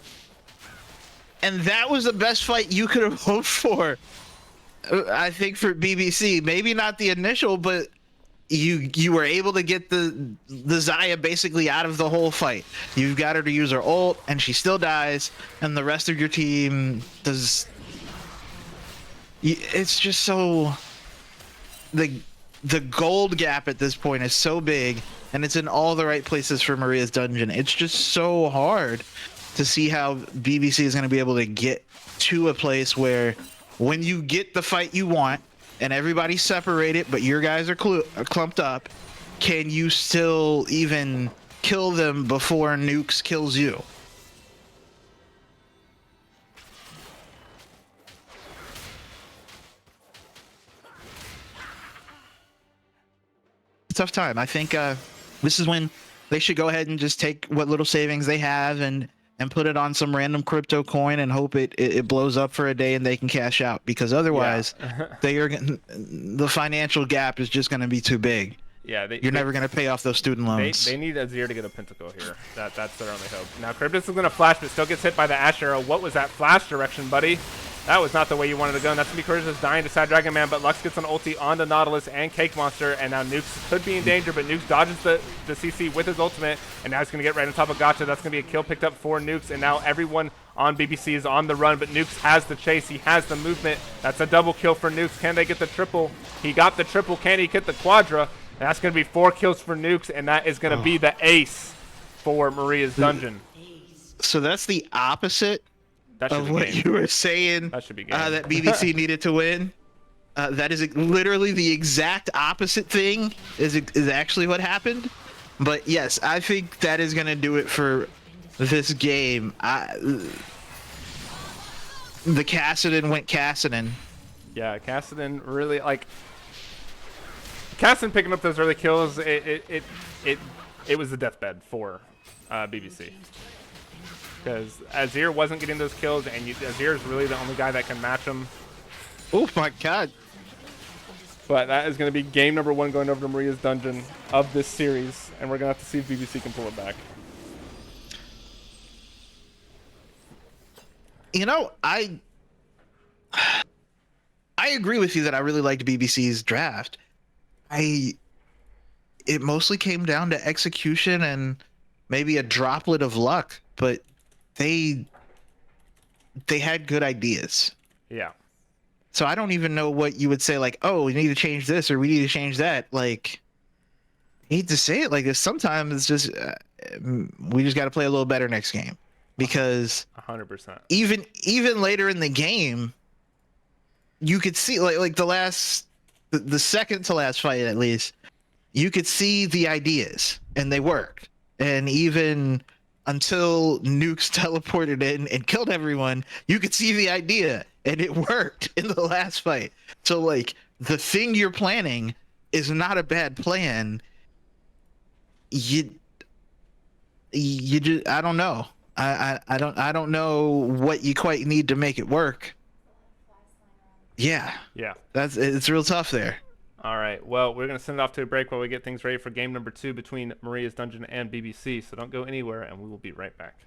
And that was the best fight you could have hoped for, I think, for BBC. Maybe not the initial, but you were able to get the Xayah basically out of the whole fight. You've got her to use her ult, and she still dies, and the rest of your team does. It's just so the gold gap at this point is so big, and it's in all the right places for Maria's Dungeon. It's just so hard to see how BBC is going to be able to get to a place where when you get the fight you want and everybody's separated, but your guys are clumped up, can you still even kill them before Nukes kills you? Tough time. I think this is when they should go ahead and just take what little savings they have and put it on some random crypto coin and hope it blows up for a day and they can cash out, because otherwise the financial gap is just going to be too big. Yeah, you're never going to pay off those student loans. They need Azir to get a pentacle here. That's their only hope. Now Charybdis is going to flash, but still gets hit by the Ashe arrow. What was that flash direction, buddy? That was not the way you wanted to go, and that's going to be Charybdis dying to Sad Dragon Man, but Lux gets an ulti onto Nautilus and Cake Monster, and now Nukes could be in danger, but Nukes dodges the CC with his ultimate, and now he's going to get right on top of Gotcha. That's going to be a kill picked up for Nukes, and now everyone on BBC is on the run, but Nukes has the chase. He has the movement. That's a double kill for Nukes. Can they get the triple? He got the triple. Can he get the quadra? And that's going to be 4 kills for Nukes, and that is going to be the ace for Maria's Dungeon. So that's the opposite of what you were saying that BBC needed to win. That is literally the exact opposite thing is actually what happened. But yes, I think that is going to do it for this game. The Kassadin went Kassadin. Yeah, Kassadin really, like, Kassadin picking up those early kills, it was the deathbed for BBC. Because Azir wasn't getting those kills, and Azir is really the only guy that can match him. Oh my god. But that is going to be game number 1 going over to Maria's Dungeon of this series, and we're going to have to see if BBC can pull it back. You know, I agree with you that I really liked BBC's draft. it mostly came down to execution and maybe a droplet of luck, but they had good ideas. Yeah. So I don't even know what you would say, like, oh, we need to change this or we need to change that. Like, I hate to say it like this. Sometimes it's just we just got to play a little better next game, because 100%. even later in the game, you could see like the second to last fight at least, you could see the ideas and they worked. And even until nukes teleported in and killed everyone, you could see the idea and it worked in the last fight. So like the thing you're planning is not a bad plan. You just, I don't know. I don't know what you quite need to make it work. Yeah. Yeah. It's real tough there. All right. Well, we're going to send it off to a break while we get things ready for game number 2 between Maria's Dungeon and BBC. So don't go anywhere, and we will be right back.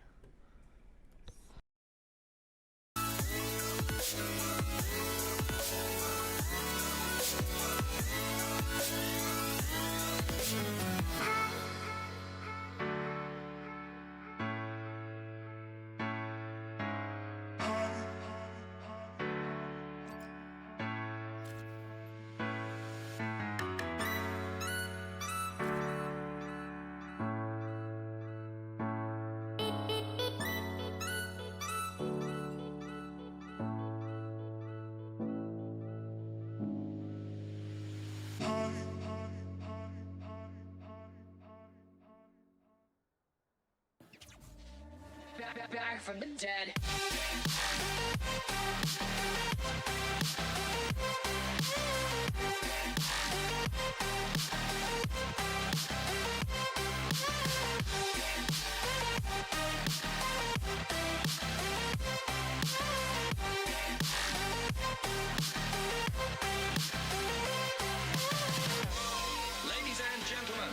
Back from the dead. Ladies and gentlemen,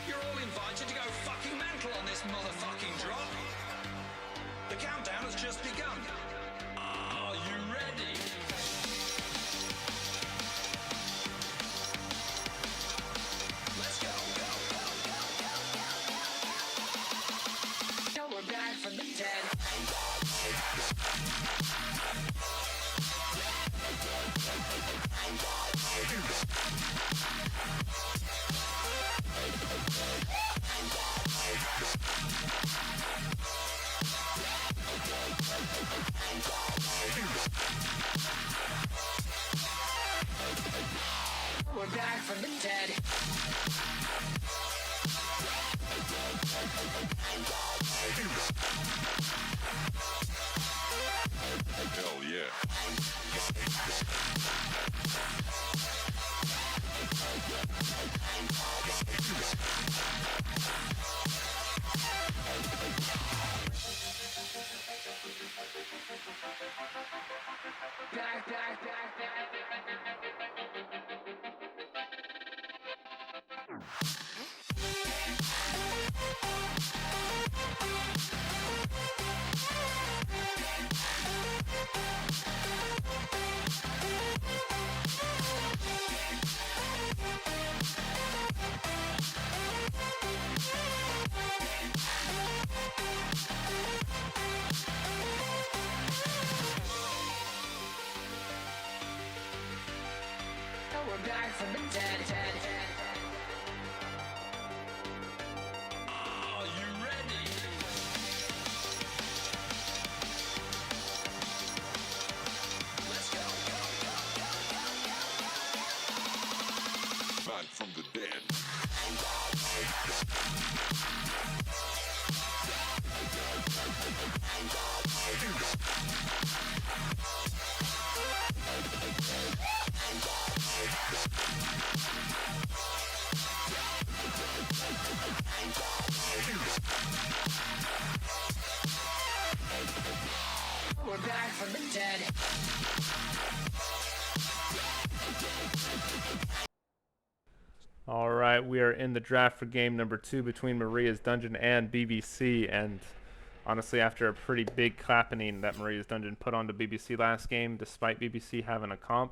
you're all invited to go fucking mental on this motherfucking drop. The countdown has just begun. Are you ready? Let's go. Now we're back from the dead. We're back from the dead. Hell yeah. We're back from the dead. Are you ready? Let's go. Back from the dead. We're back from the dead. All right, we are in the draft for game number 2 between Maria's Dungeon and BBC. And honestly, after a pretty big clapping that Maria's Dungeon put onto BBC last game, despite BBC having a comp,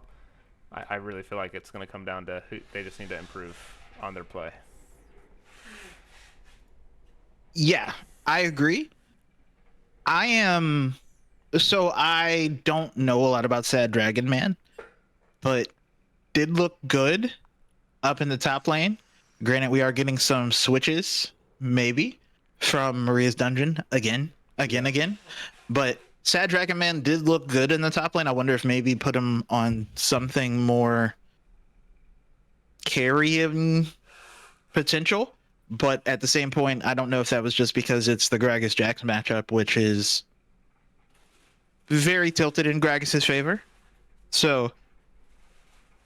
I really feel like it's going to come down to who they just need to improve on their play. Yeah, I agree. So I don't know a lot about Sad Dragon Man, but did look good up in the top lane. Granted, we are getting some switches, maybe, from Maria's dungeon again. But Sad Dragon Man did look good in the top lane. I wonder if maybe put him on something more carrying potential. But at the same point, I don't know if that was just because it's the Gragas Jax matchup, which is very tilted in Gragas's favor. So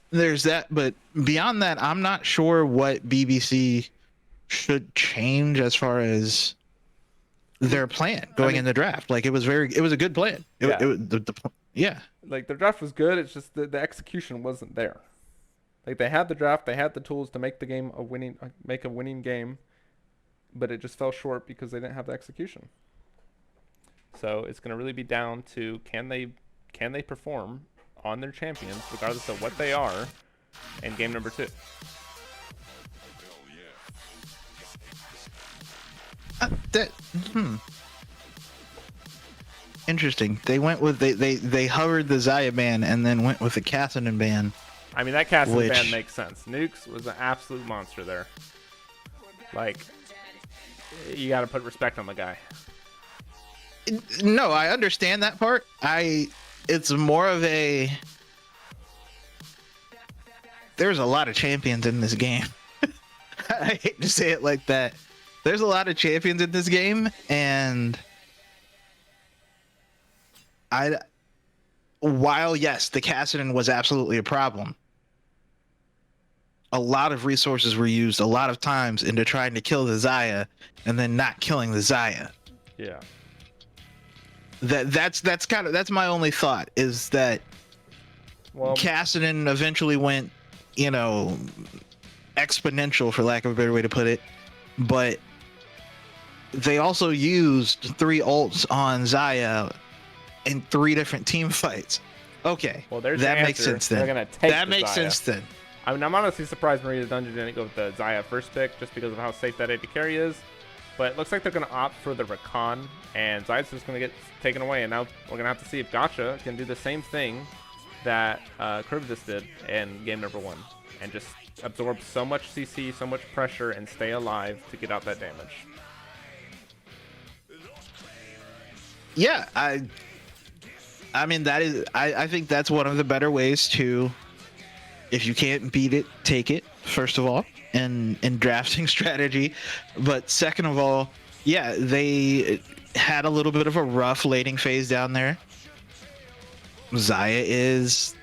there's that. But beyond that, I'm not sure what BBC should change as far as their plan going in the draft. Like it was a good plan. Yeah. Like the draft was good. It's just the execution wasn't there. Like they had the draft, they had the tools to make the game make a winning game, but it just fell short because they didn't have the execution. So it's going to really be down to can they perform on their champions, regardless of what they are, in game number 2. Interesting. They went with they hovered the Xayah ban and then went with the Kassadin ban. I mean, that Kassadin ban makes sense. Nukes was an absolute monster there. Like, you got to put respect on the guy. No, I understand that part. It's more of a. There's a lot of champions in this game. I hate to say it like that. There's a lot of champions in this game, and while yes, the Kassadin was absolutely a problem, a lot of resources were used a lot of times into trying to kill the Xayah and then not killing the Xayah. Yeah. That's my only thought is that Kassadin eventually went, exponential for lack of a better way to put it, but they also used 3 ults on Xayah in 3 different team fights. Okay, well, there's that makes sense then. They're gonna take that makes sense then. I mean, I'm honestly surprised Maria's Dungeon didn't go with the Xayah first pick just because of how safe that AD carry is. But it looks like they're going to opt for the Rakan, and Xayah's just going to get taken away. And now we're going to have to see if Gotcha can do the same thing that Krivdis did in game number 1 and just absorb so much CC, so much pressure, and stay alive to get out that damage. Yeah, I mean, that is, I think that's one of the better ways to, if you can't beat it, take it, first of all, in drafting strategy. But second of all, yeah, they had a little bit of a rough laning phase down there. Xayah is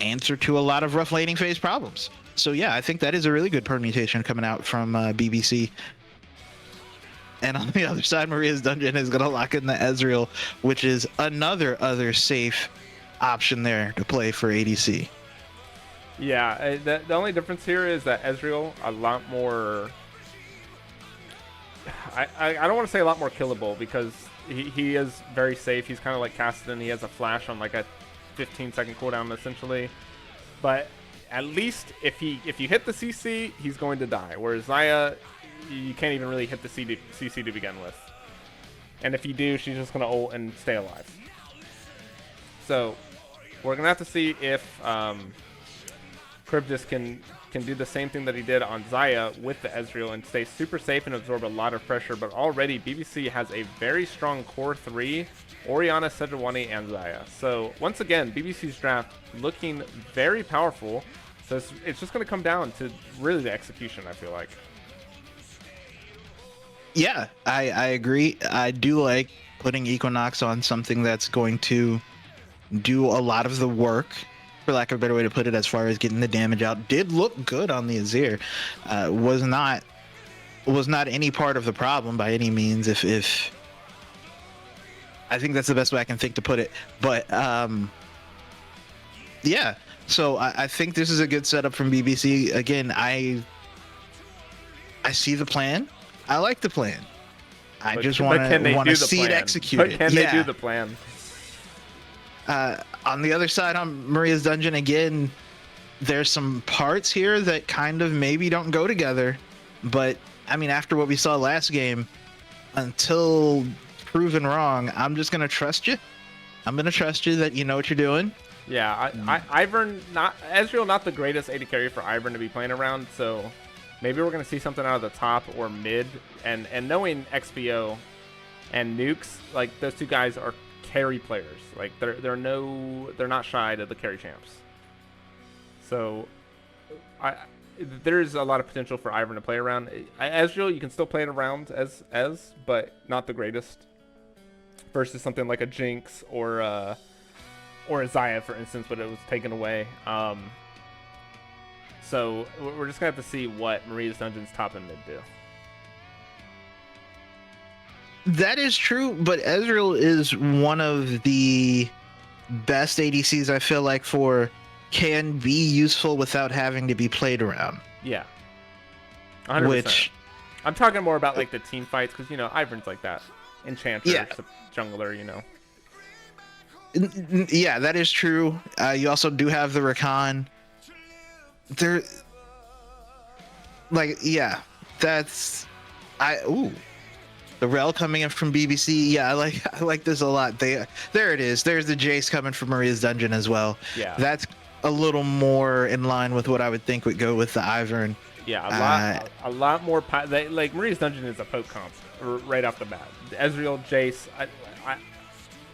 answer to a lot of rough laning phase problems. So yeah, I think that is a really good permutation coming out from BBC. And on the other side, Maria's Dungeon is going to lock in the Ezreal, which is other safe option there to play for ADC. Yeah, the only difference here is that Ezreal a lot more. I don't want to say a lot more killable because he is very safe. He's kind of like Kassadin. He has a flash on like a 15-second cooldown essentially, but at least if you hit the CC, he's going to die. Whereas Xayah, you can't even really hit the CC to begin with, and if you do, she's just gonna ult and stay alive. So we're gonna have to see if Krivdis can do the same thing that he did on Xayah with the Ezreal and stay super safe and absorb a lot of pressure. But already BBC has a very strong core 3, Orianna, Sejuani, and Xayah. So once again, BBC's draft looking very powerful. So it's just going to come down to really the execution, I feel like. Yeah, I agree. I do like putting Equinox on something that's going to do a lot of the work, for lack of a better way to put it, as far as getting the damage out. Did look good on the Azir. Was not any part of the problem by any means, if I think that's the best way I can think to put it. But yeah, so I think this is a good setup from BBC. Again, I see the plan. I like the plan. I just want to see it executed. But can they do the plan? On the other side, on Maria's Dungeon, again, there's some parts here that kind of maybe don't go together, but I mean, after what we saw last game, until proven wrong, I'm just gonna trust you. I'm gonna trust you that you know what you're doing. Yeah, Ivern, not Ezreal, not the greatest AD carry for Ivern to be playing around, so maybe we're gonna see something out of the top or mid. And knowing XBO and Nukes, like those two guys are carry players. Like they're not shy to the carry champs. So there's a lot of potential for Ivern to play around. Ezreal, you can still play it around as, but not the greatest. Versus something like a Jinx or a Xayah, for instance, but it was taken away. So we're just gonna have to see what Maria's Dungeon's top and mid do. That is true, but Ezreal is one of the best ADCs I feel like for can be useful without having to be played around. Yeah. 100%. Which I'm talking more about like the team fights, because Ivern's like that. Enchanter, Yeah. jungler, Yeah, that is true. You also do have the Rakan. There, like, yeah, that's the Rel coming in from BBC. Yeah, I like this a lot. There it is. There's the Jace coming from Maria's Dungeon as well. Yeah, that's a little more in line with what I would think would go with the Ivern. Yeah, a lot more. Like Maria's Dungeon is a poke comp right off the bat. Ezreal, Jace.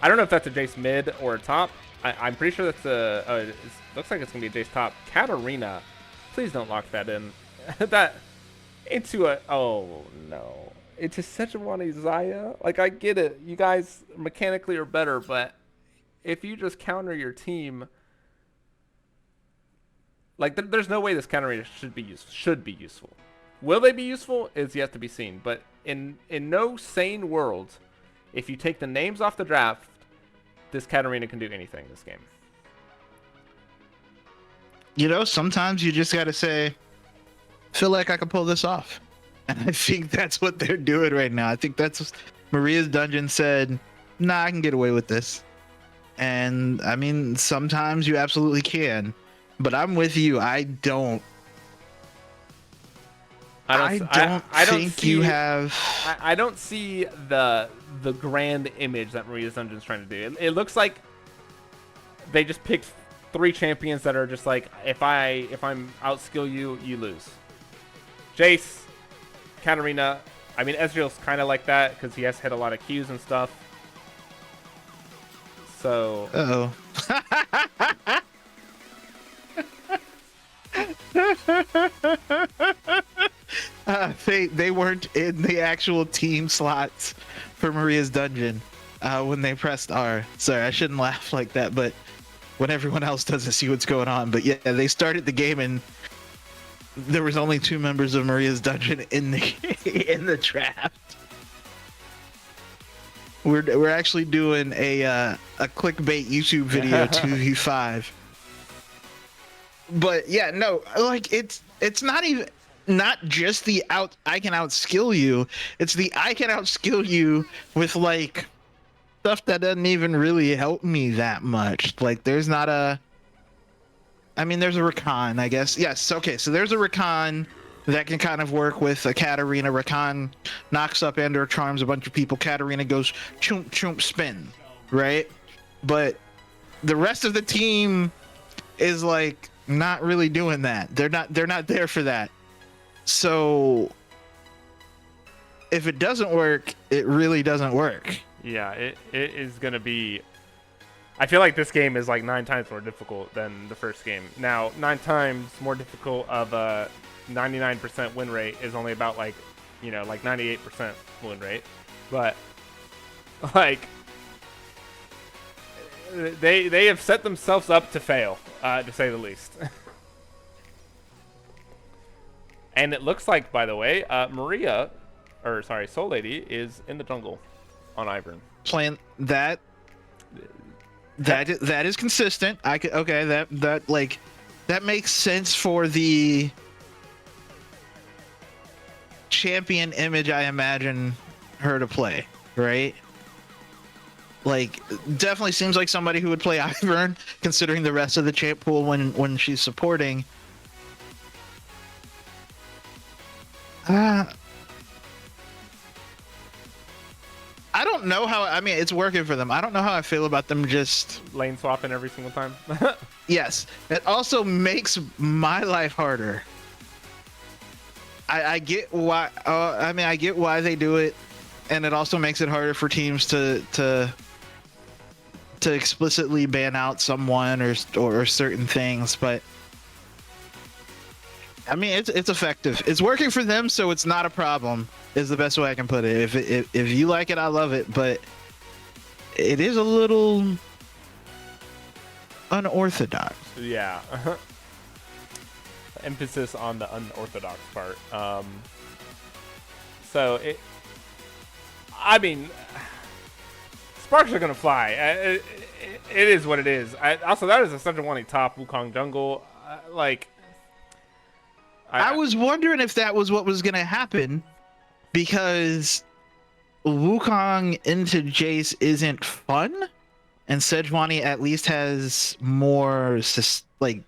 I don't know if that's a Jace mid or a top. I'm pretty sure that's it looks like it's gonna be a Jace top. Katarina, please don't lock that in. That into a oh no. It's just such a one Xayah. Like I get it, you guys mechanically are better, but if you just counter your team, like there's no way this counter should be useful. Will they be useful is yet to be seen. But in no sane world, if you take the names off the draft, this Katarina can do anything this game. Sometimes you just gotta say, feel like I can pull this off. And I think that's what they're doing right now. I think that's Maria's Dungeon said, nah, I can get away with this. And I mean, sometimes you absolutely can. But I'm with you. I don't think you have. I don't see the grand image that Maria's Dungeon's trying to do. It looks like they just picked 3 champions that are just like, if I'm outskill you, you lose. Jace, Katarina. I mean, Ezreal's kind of like that because he has to hit a lot of Qs and stuff. So. Uh-oh. They weren't in the actual team slots for Maria's Dungeon when they pressed R. Sorry, I shouldn't laugh like that, but when everyone else doesn't see what's going on. But yeah, they started the game and there was only 2 members of Maria's Dungeon in the draft. We're actually doing a clickbait YouTube video 2v5. But yeah, no, like it's not just the I can outskill you. It's the I can outskill you with like stuff that doesn't even really help me that much. Like there's not a. I mean, there's a Rakan, I guess. Yes, okay. So there's a Rakan that can kind of work with a Katarina. Rakan knocks up and or charms a bunch of people. Katarina goes choomp choomp spin, right? But the rest of the team is like not really doing that. They're not there for that. So if it doesn't work, it really doesn't work. Yeah, it is gonna be. I feel like this game is like 9 times more difficult than the first game. Now, 9 times more difficult of a 99% win rate is only about like 98% win rate. But like they have set themselves up to fail, to say the least. And it looks like, by the way, Soul Lady is in the jungle on Ivern. Playing that is consistent. That makes sense for the champion image I imagine her to play, right? Like, definitely seems like somebody who would play Ivern, considering the rest of the champ pool when she's supporting. don't know how. I mean, it's working for them. I don't know how I feel about them just. Lane swapping every single time. Yes, it also makes my life harder. I get why. I mean, I get why they do it, and it also makes it harder for teams to explicitly ban out someone or certain things. But I mean, it's effective. It's working for them, so it's not a problem. Is the best way I can put it. If you like it, I love it. But it is a little unorthodox. Yeah. Emphasis on the unorthodox part. So it. I mean, sparks are gonna fly. It is what it is. Also, that is such a one top Wukong jungle. Like. I was wondering if that was what was gonna happen, because Wukong into Jace isn't fun, and Sejuani at least has more like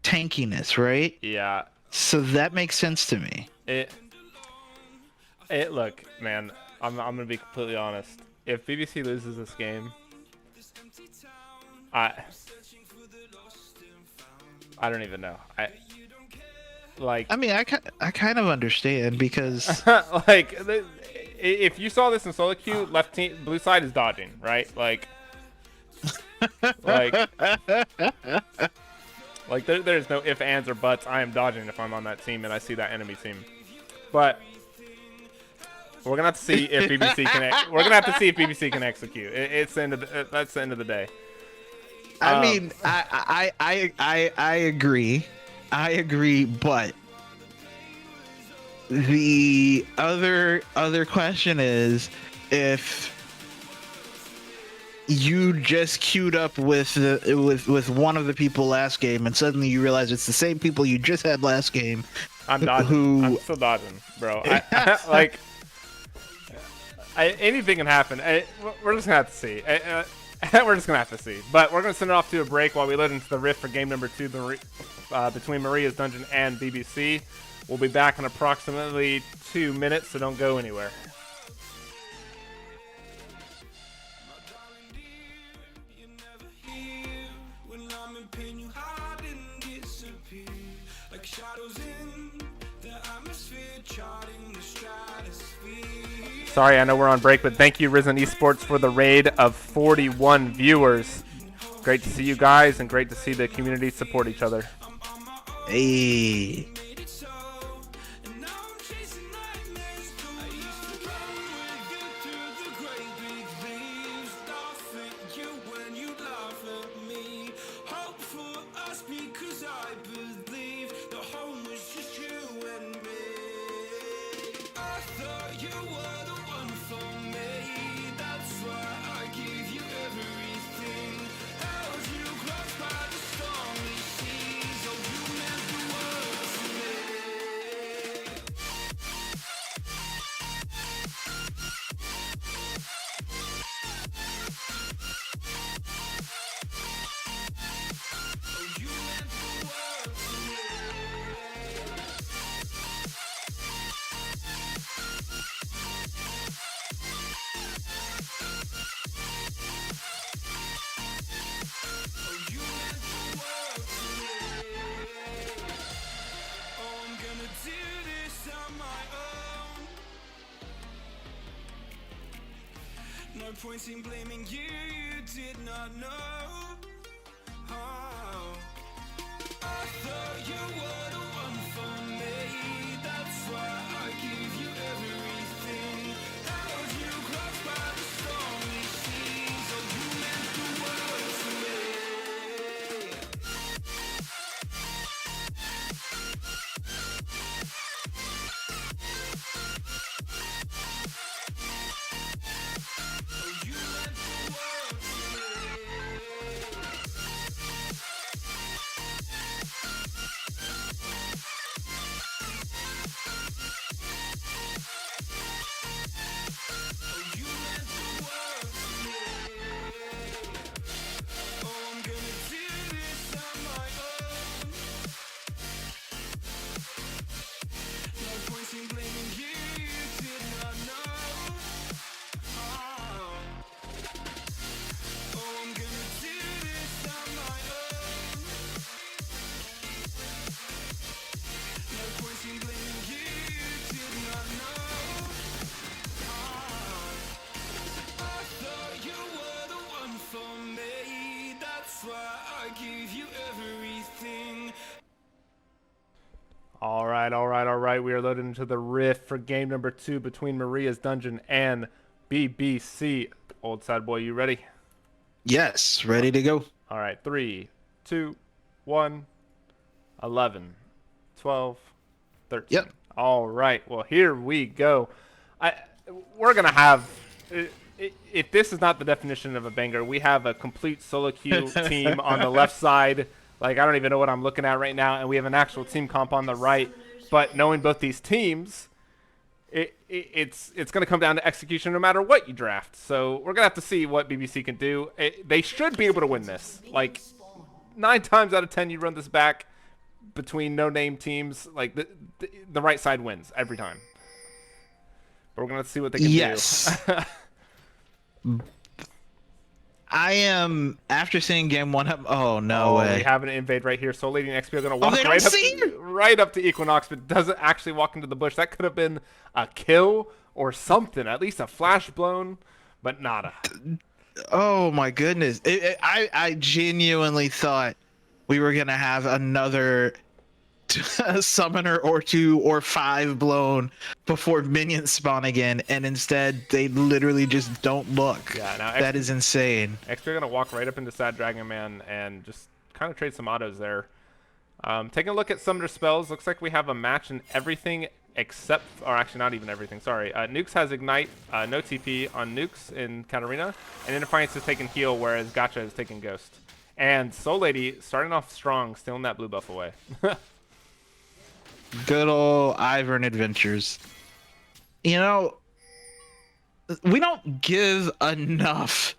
tankiness, right? Yeah. So that makes sense to me. Look, man, I'm gonna be completely honest. If BBC loses this game, I don't even know. I mean, I kind of understand, because like if you saw this in solo queue, left team, blue side is dodging, right? Like there's no ifs, ands, or buts. I am dodging if I'm on that team and I see that enemy team. But we're gonna have to see if BBC can. We're gonna have to see if BBC can execute. It's the end of that's the end of the day. I mean, I agree. I agree, but the other question is, if you just queued up with one of the people last game, and suddenly you realize it's the same people you just had last game. I'm dodging. I'm still dodging, bro. Anything can happen. We're just gonna have to see. We're just gonna have to see. But we're gonna send it off to a break while we let into the rift for game number 2 between Maria's Dungeon and BBC. We'll be back in approximately 2 minutes, so don't go anywhere. Sorry, I know we're on break, but thank you, Risen Esports, for the raid of 41 viewers. Great to see you guys, and great to see the community support each other. Hey. No point in blaming you, you did not know. Oh. I thought you were the one for me. That's why I give you everything. Held you close by the stormy seas. Oh, you meant the world to me. Oh, you meant the world to me. All right, all right, all right. We are loaded into the rift for game number 2 between Maria's Dungeon and BBC. Old sad boy, you ready? Yes, ready to go. All right, 3, 2, 1, 11, 12, 13. Yep. All right, well, here we go. We're going to have, if this is not the definition of a banger, we have a complete solo queue team on the left side. Like, I don't even know what I'm looking at right now, and we have an actual team comp on the right. But knowing both these teams, it's going to come down to execution no matter what you draft. So we're going to have to see what BBC can do. They should be able to win this. Like, 9 times out of 10, you run this back between no-name teams. Like, the right side wins every time. But we're going to see what they can do. Yes. I am, after seeing game 1, oh, no way. We have an invade right here. Soul Lady and XP are going to walk they don't see right up to Equinox, but doesn't actually walk into the bush. That could have been a kill or something, at least a flash blown, but nada. Oh, my goodness. I genuinely thought we were going to have another summoner or 2 or 5 blown before minions spawn again, and instead they literally just don't look. Yeah, now that is insane. XP are going to walk right up into Sad Dragon Man and just kind of trade some autos there. Taking a look at some of their spells, looks like we have a match in everything except, or actually not even everything, sorry. Nukes has Ignite, no TP on Nukes in Katarina, and Interference is taking Heal, whereas Gacha is taking Ghost. And Soul Lady starting off strong, stealing that blue buff away. Good old Ivern adventures. You know, we don't give enough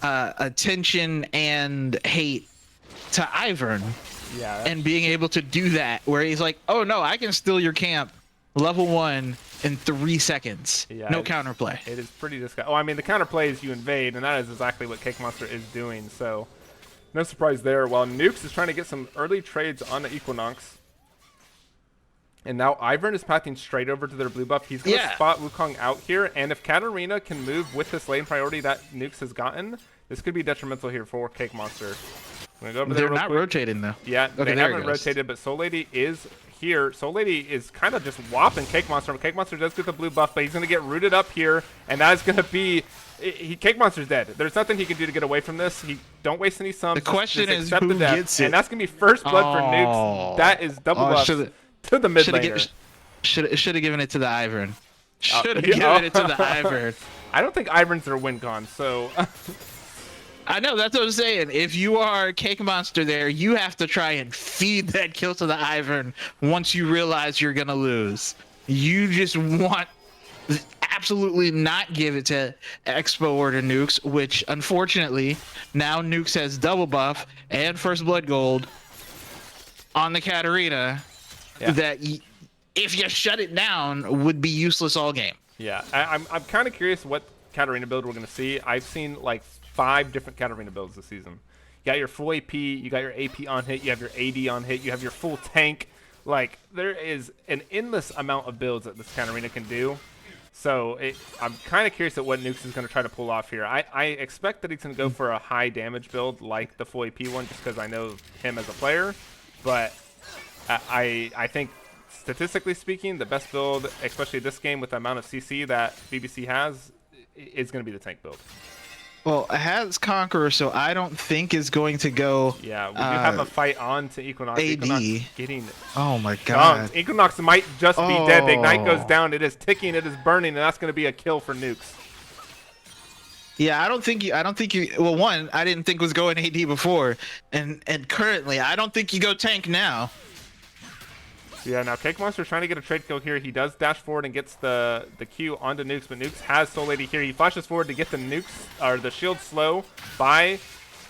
attention and hate to Ivern. Yeah. And being able to do that, where he's like, oh no, I can steal your camp level 1 in 3 seconds. Yeah, no counterplay. It is pretty disgusting. Oh, I mean, the counterplay is you invade, and that is exactly what Cake Monster is doing. So, no surprise there. While Nukes is trying to get some early trades on the Equinox. And now Ivern is pathing straight over to their blue buff. He's going to spot Wukong out here. And if Katarina can move with this lane priority that Nukes has gotten, this could be detrimental here for Cake Monster. I'm gonna go over there They're not rotating, though. Yeah, okay, they haven't rotated, but Soul Lady is here. Soul Lady is kind of just whopping Cake Monster. Cake Monster does get the blue buff, but he's going to get rooted up here. And that is going to be... Cake Monster's dead. There's nothing he can do to get away from this. Don't waste any sums. The question just is accept who the death. gets it. And that's going to be first blood for Nukes. That is double buff to the mid laner. Should have given it to the Ivern. Should have given it to the Ivern. I don't think Ivern's their win con, so... I know, that's what I'm saying. If you are Cake Monster there, you have to try and feed that kill to the Ivern once you realize you're going to lose. You just want absolutely not give it to Expo or to Nukes, which unfortunately now Nukes has double buff and first blood gold on the Katarina that if you shut it down would be useless all game. Yeah, I'm kind of curious what Katarina build we're going to see. I've seen like 5 different Katarina builds this season. You got your full AP, you got your AP on hit, you have your AD on hit, you have your full tank. Like, there is an endless amount of builds that this Katarina can do. So I'm kind of curious at what Nukes is going to try to pull off here. I expect that he's going to go for a high damage build like the full AP one, just because I know him as a player. But I think, statistically speaking, the best build, especially this game with the amount of CC that BBC has, is going to be the tank build. Well, it has Conqueror, so I don't think is going to go. Yeah, we do have a fight on to Equinox. AD. Equinox getting oh my god. dunked. Equinox might just be dead. The Ignite goes down. It is ticking. It is burning, and that's going to be a kill for Nukes. Yeah, I don't think you. Well, one, I didn't think was going AD before, and currently, I don't think you go tank now. Yeah, now Cake Monster's trying to get a trade kill here. He does dash forward and gets the Q onto Nukes, but Nukes has Soul Lady here. He flashes forward to get the Nukes, or the shield slow by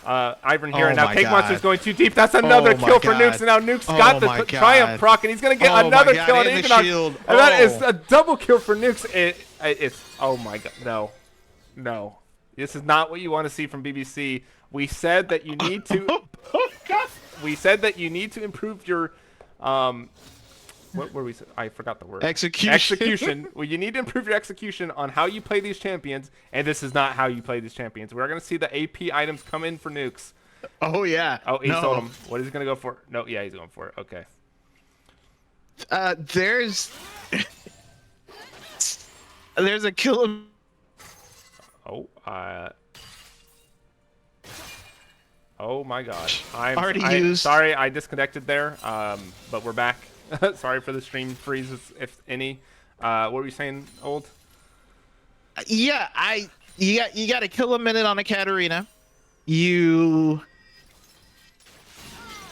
Ivern here. And now Cake Monster's going too deep. That's another kill for Nukes, and now Nukes got the Triumph proc, and he's going to get another kill on Equinox. And that is a double kill for Nukes. It's, oh my god, no. No. This is not what you want to see from BBC. We said that you need to... we said that you need to improve your... what were we? I forgot the word. Execution. Well, you need to improve your execution on how you play these champions, and this is not how you play these champions. We're going to see the AP items come in for Nukes. Oh, yeah. Oh, he sold him. What is he going to go for? No, yeah, he's going for it. Okay. There's there's a kill. Oh, oh my God! Already used. Sorry, I disconnected there. But we're back. Sorry for the stream freezes, if any. What were you saying, Old? Yeah, you got to kill a minute on a Katarina. You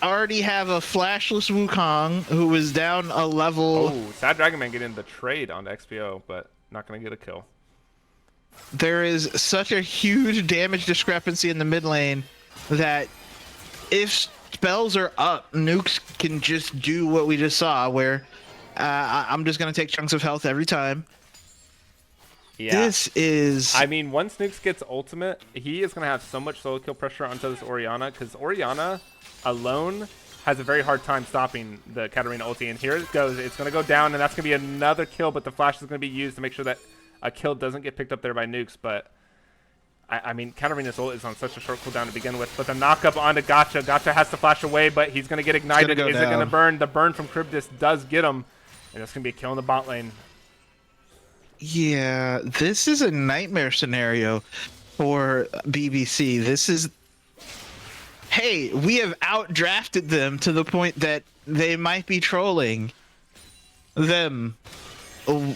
already have a flashless Wukong who was down a level. Oh, Sad Dragon Man getting the trade on XPO, but not gonna get a kill. There is such a huge damage discrepancy in the mid lane that if spells are up, nukes can just do what we just saw, where I'm just gonna take chunks of health every time. Yeah. This is. I mean, once Nukes gets ultimate, he is going to have so much solo kill pressure onto this Orianna, because Orianna alone has a very hard time stopping the Katarina ulti. And here it goes. It's going to go down, and that's going to be another kill, but the flash is going to be used to make sure that a kill doesn't get picked up there by Nukes. But, I mean, Katarina's ult is on such a short cooldown to begin with. But the knock-up onto Gotcha. Gotcha has to flash away, but he's going to get ignited. Is it going to burn? The burn from Cryptus does get him, and it's going to be a kill in the bot lane. Yeah, this is a nightmare scenario for BBC. This is, hey, we have outdrafted them to the point that they might be trolling them. Oh,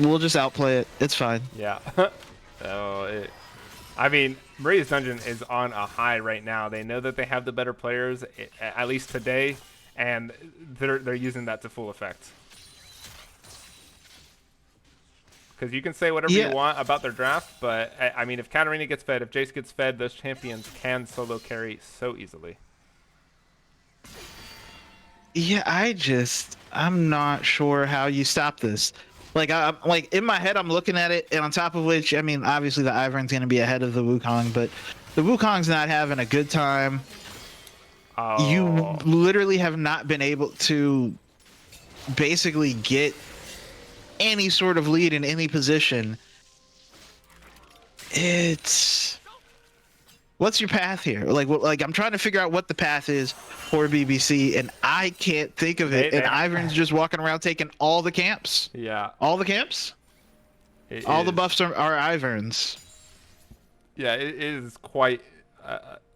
we'll just outplay it. It's fine. Yeah. I mean, Maria's Dungeon is on a high right now. They know that they have the better players, at least today, and they're using that to full effect. Because you can say whatever you want about their draft, but, I mean, if Katarina gets fed, if Jace gets fed, those champions can solo carry so easily. Yeah, I'm not sure how you stop this. Like, I'm like, in my head, I'm looking at it, and on top of which, I mean, obviously the Ivern's going to be ahead of the Wukong, but the Wukong's not having a good time. Oh. You literally have not been able to basically get any sort of lead in any position. It's, what's your path here? Like I'm trying to figure out what the path is for BBC, and I can't think of it. And Ivern's just walking around taking all the camps. Yeah. All the camps. All the buffs are Ivern's. Yeah, it is quite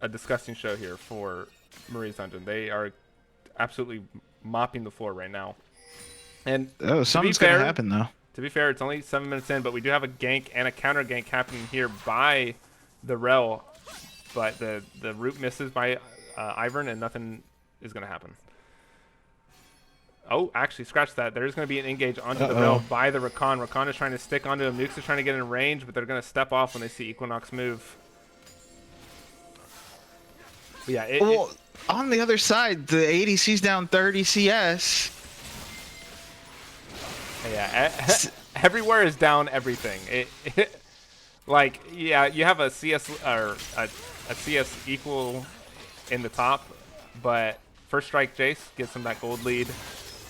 a disgusting show here for Maria's Dungeon. They are absolutely mopping the floor right now. And something's gonna happen though. To be fair, it's only 7 minutes in, but we do have a gank and a counter gank happening here by the Rel, but the root misses by Ivern, and nothing is gonna happen. Oh, actually, scratch that. There is gonna be an engage onto the Rel by the Rakan. Rakan is trying to stick onto him. Nukes is trying to get in range, but they're gonna step off when they see Equinox move. But yeah. On the other side, the ADC's down 30 CS. Yeah, everywhere is down everything. Like, yeah, you have a CS or a CS equal in the top, but first strike Jace gets him that gold lead.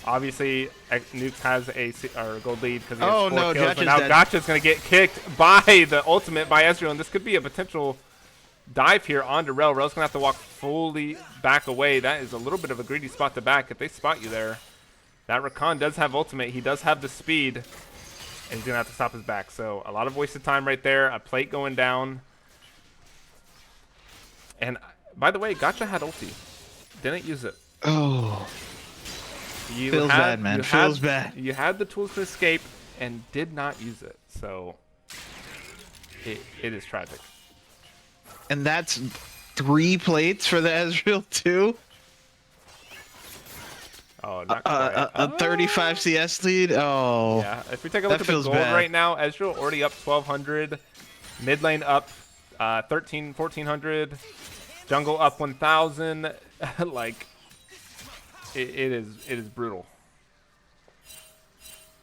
Obviously, Nukes has a gold lead because he has 4 kills, but now Gotcha's going to get kicked by the ultimate by Ezreal, and this could be a potential dive here onto Rel. Rel's going to have to walk fully back away. That is a little bit of a greedy spot to back if they spot you there. That Rakan does have ultimate. He does have the speed, and he's going to have to stop his back. So a lot of wasted time right there. A plate going down. And by the way, Gotcha had ulti. Didn't use it. Oh. Feels bad, man. Feels bad. You had the tools to escape and did not use it. So it is tragic. And that's 3 plates for the Ezreal too. Oh, not quite. A 35 CS lead. Oh. Yeah. If we take a look at the gold right now, Ezreal already up 1,200. Mid lane up 1,400. Jungle up 1,000. Like, it is brutal.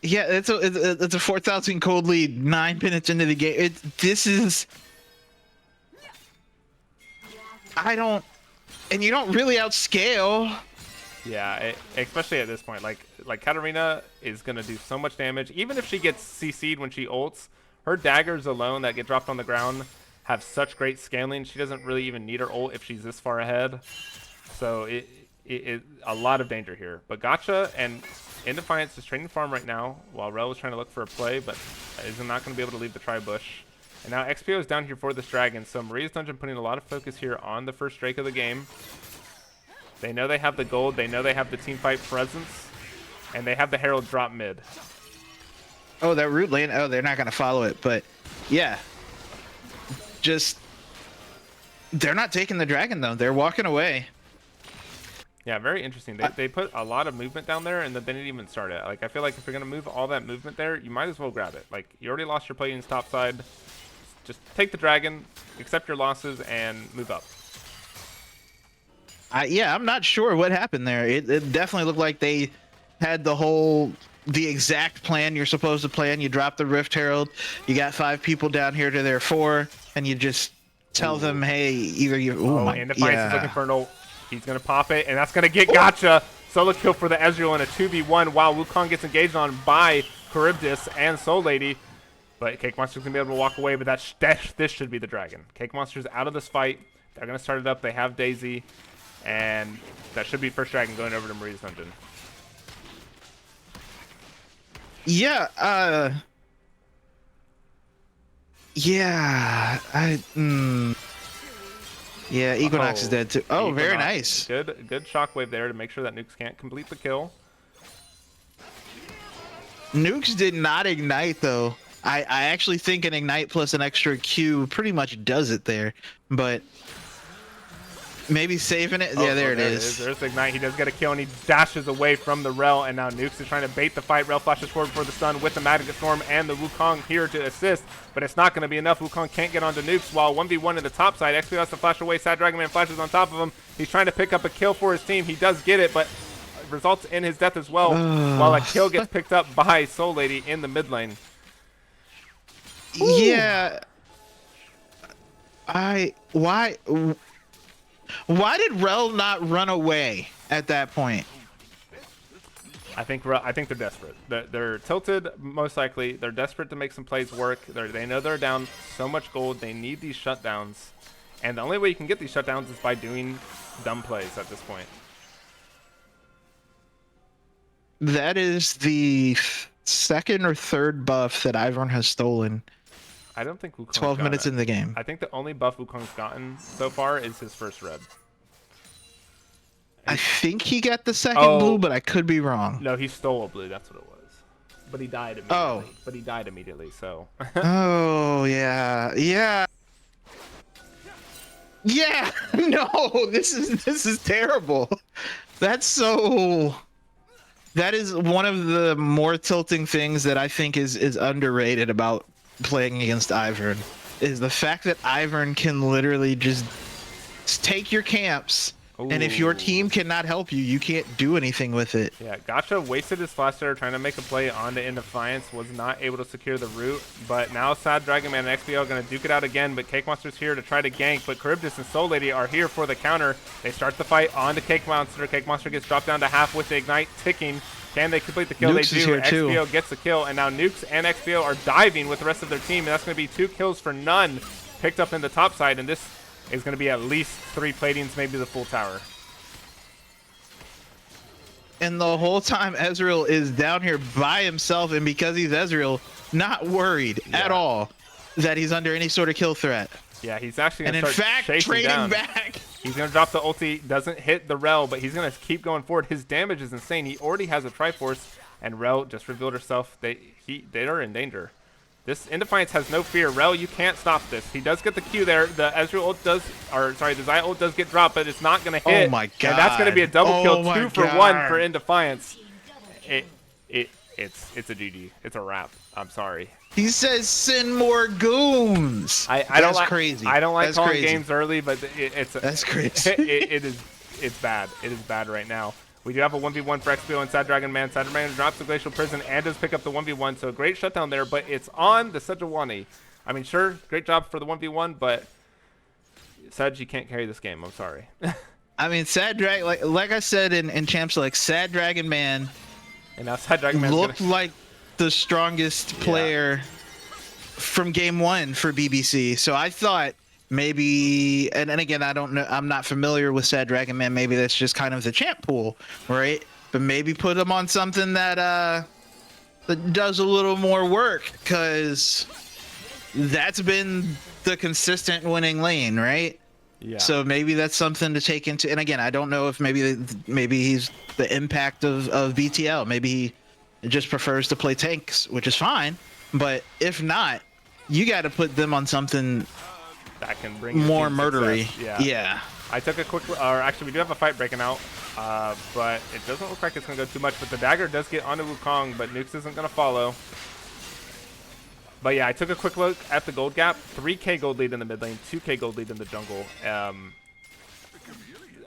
Yeah, it's a 4,000 cold lead 9 minutes into the game. This is. And you don't really outscale. Yeah, especially at this point. Like Katarina is going to do so much damage. Even if she gets CC'd when she ults, her daggers alone that get dropped on the ground have such great scaling. She doesn't really even need her ult if she's this far ahead. So it a lot of danger here. But Gotcha and In Defiance is trading farm right now while Rel is trying to look for a play, but is not going to be able to leave the tri-bush. And now XPO is down here for this dragon, so Maria's Dungeon putting a lot of focus here on the first Drake of the game. They know they have the gold, they know they have the team fight presence, and they have the Herald drop mid. Oh, that root lane. Oh, they're not going to follow it, but yeah. Just, they're not taking the dragon, though. They're walking away. Yeah, very interesting. They put a lot of movement down there, and then they didn't even start it. Like, I feel like if you're going to move all that movement there, you might as well grab it. Like, you already lost your Palladium's top side. Just take the dragon, accept your losses, and move up. Yeah, I'm not sure what happened there. It definitely looked like they had the exact plan you're supposed to plan. You drop the Rift Herald, you got 5 people down here to their 4, and you just tell them, hey, either you... And Defiance is looking for an ult. He's going to pop it, and that's going to get gotcha. Solo kill for the Ezreal in a 2v1 while Wukong gets engaged on by Charybdis and Soul Lady. But Cake Monster's going to be able to walk away, but this should be the dragon. Cake Monster's out of this fight. They're going to start it up. They have Daisy, and that should be first dragon going over to Maria's Dungeon. Yeah, yeah, Equinox is dead too. Oh, very nice. Good shockwave there to make sure that Nukes can't complete the kill. Nukes did not ignite though. I actually think an ignite plus an extra Q pretty much does it there, but maybe saving it. Yeah, there it is. There's the ignite. He does get a kill, and he dashes away from the Rel, and now Nukes is trying to bait the fight. Rel flashes forward for the stun with the Magnet Storm and the Wukong here to assist, but it's not going to be enough. Wukong can't get onto Nukes while 1v1 in the top side. XP has to flash away. Sad Dragon Man flashes on top of him. He's trying to pick up a kill for his team. He does get it, but results in his death as well, while a kill gets picked up by Soul Lady in the mid lane. Yeah. Why did Rel not run away at that point? I think they're desperate. They're tilted, most likely. They're desperate to make some plays work. They know they're down so much gold. They need these shutdowns. And the only way you can get these shutdowns is by doing dumb plays at this point. That is the second or third buff that Ivern has stolen. I don't think Wukong's 12 minutes in the game. I think the only buff Wukong's gotten so far is his first red. I think he got the second blue, but I could be wrong. No, he stole a blue. That's what it was. But he died immediately. Oh. But he died immediately, so. Oh, yeah. Yeah. Yeah. No, this is terrible. That is one of the more tilting things that I think is underrated about playing against Ivern, is the fact that Ivern can literally just take your camps. Ooh. And if your team cannot help you, you can't do anything with it. Yeah, Gotcha wasted his flash there trying to make a play onto In Defiance, was not able to secure the root, but now Sad Dragon Man and XPO are going to duke it out again, but Cake Monster's here to try to gank, but Charybdis and Soul Lady are here for the counter. They start the fight onto Cake Monster. Cake Monster gets dropped down to half with the Ignite ticking. Can they complete the kill? Nukes they do. XPO gets the kill, and now Nukes and XPO are diving with the rest of their team, and that's going to be 2 kills for none picked up in the top side, and this is going to be at least 3 Palladiums, maybe the full tower. And the whole time Ezreal is down here by himself, and because he's Ezreal, not worried at all that he's under any sort of kill threat. Yeah, he's actually going to start chasing down. trading back. He's going to drop the ulti, doesn't hit the Rel, but he's going to keep going forward. His damage is insane. He already has a Triforce, and Rel just revealed herself. They are in danger. This In Defiance has no fear. Rel, you can't stop this. He does get the Q there. The Ezreal ult does, or sorry, the Xayah ult does get dropped, but it's not going to hit. Oh my god! And that's going to be a double kill, 2 for 1 for In Defiance. It's a GG. It's a wrap. I'm sorry. He says send more goons. I don't like crazy. I don't like That's calling crazy. games early, but that's crazy. It's bad. It is bad right now. We do have a 1v1 for XPO and Sad Dragon Man. Sad Dragon Man drops the Glacial Prison and does pick up the 1v1, so great shutdown there, but it's on the Sejuani. I mean, sure, great job for the 1v1, but Sej, you can't carry this game. I'm sorry. I mean, Sad Dragon, like I said in Champs, like Sad Dragon Man, and now Sad Dragon Man looked like the strongest player from game 1 for BBC. So I thought maybe, and again, I don't know, I'm not familiar with Sad Dragon Man. Maybe that's just kind of the champ pool, right? but maybe put them on something that does a little more work, because that's been the consistent winning lane, right? Yeah. So maybe that's something to take into. And again, I don't know if maybe he's the impact of BTL. Maybe he just prefers to play tanks, which is fine. But if not, you got to put them on something that can bring your more team murdery. success. Yeah. I took a quick, or actually we do have a fight breaking out, but it doesn't look like it's going to go too much. But the dagger does get onto Wukong, but Nukes isn't going to follow. But yeah, I took a quick look at the gold gap. 3K gold lead in the mid lane, 2K gold lead in the jungle. A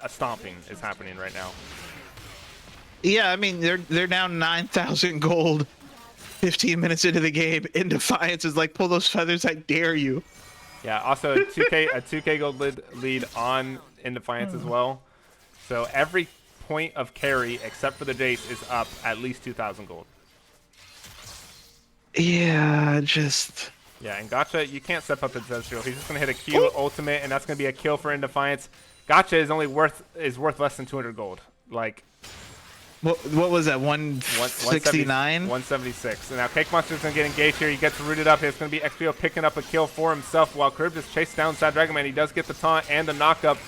stomping is happening right now. Yeah, I mean, they're down 9,000 gold 15 minutes into the game. In Defiance is like, pull those feathers, I dare you. Yeah, also a 2K gold lead on In Defiance as well. So every point of carry except for the Jace is up at least 2,000 gold. Yeah, just... Yeah, and Gotcha, you can't step up Ancestral. He's just going to hit a Q ultimate, and that's going to be a kill for In Defiance. Gotcha is only worth less than 200 gold. Like... What was that, 169? 176. And now Cake Monster's going to get engaged here. He gets rooted up. It's going to be XPO picking up a kill for himself while Crib just chases down Sad Dragon Man. He does get the taunt and the knockup.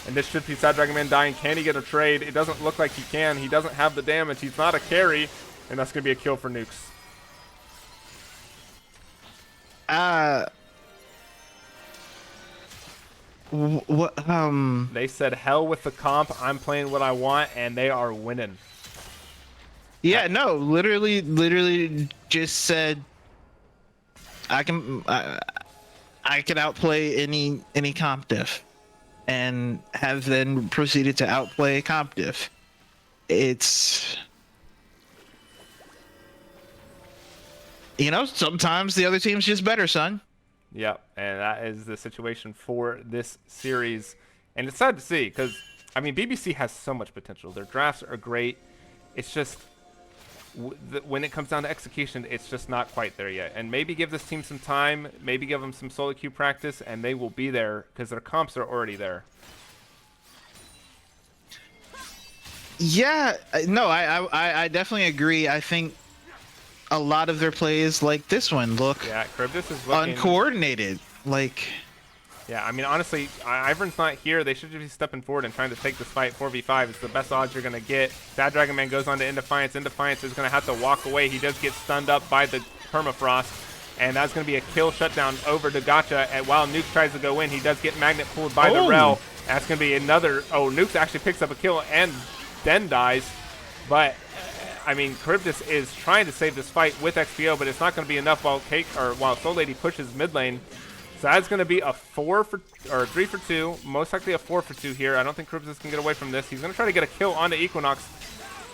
And this should be Sad Dragon Man dying. Can he get a trade? It doesn't look like he can. He doesn't have the damage. He's not a carry. And that's going to be a kill for Nukes. They said hell with the comp. I'm playing what I want, and they are winning. Yeah, no, literally just said I can outplay any comp diff, and have then proceeded to outplay comp diff. It's, you know, sometimes the other team's just better, son. Yep, and that is the situation for this series. And it's sad to see because, I mean, BBC has so much potential. Their drafts are great. It's just, when it comes down to execution, it's just not quite there yet. And maybe give this team some time, maybe give them some solo queue practice, and they will be there because their comps are already there. Yeah, no, I definitely agree. I think a lot of their plays, like this one, look Charybdis is looking uncoordinated. Like, yeah, I mean, honestly, Ivern's not here. They should just be stepping forward and trying to take this fight 4v5. It's the best odds you're going to get. Sad Dragon Man goes on to In Defiance. In Defiance is going to have to walk away. He does get stunned up by the permafrost, and that's going to be a kill shutdown over to Gotcha. And while Nuke tries to go in, he does get magnet pulled by the Rel. That's going to be another... Oh, Nuke actually picks up a kill and then dies. But... I mean, Charybdis is trying to save this fight with XPO, but it's not going to be enough while Soul Lady pushes mid lane. So that's going to be a 3 for 2, most likely a 4 for 2 here. I don't think Charybdis can get away from this. He's going to try to get a kill onto Equinox,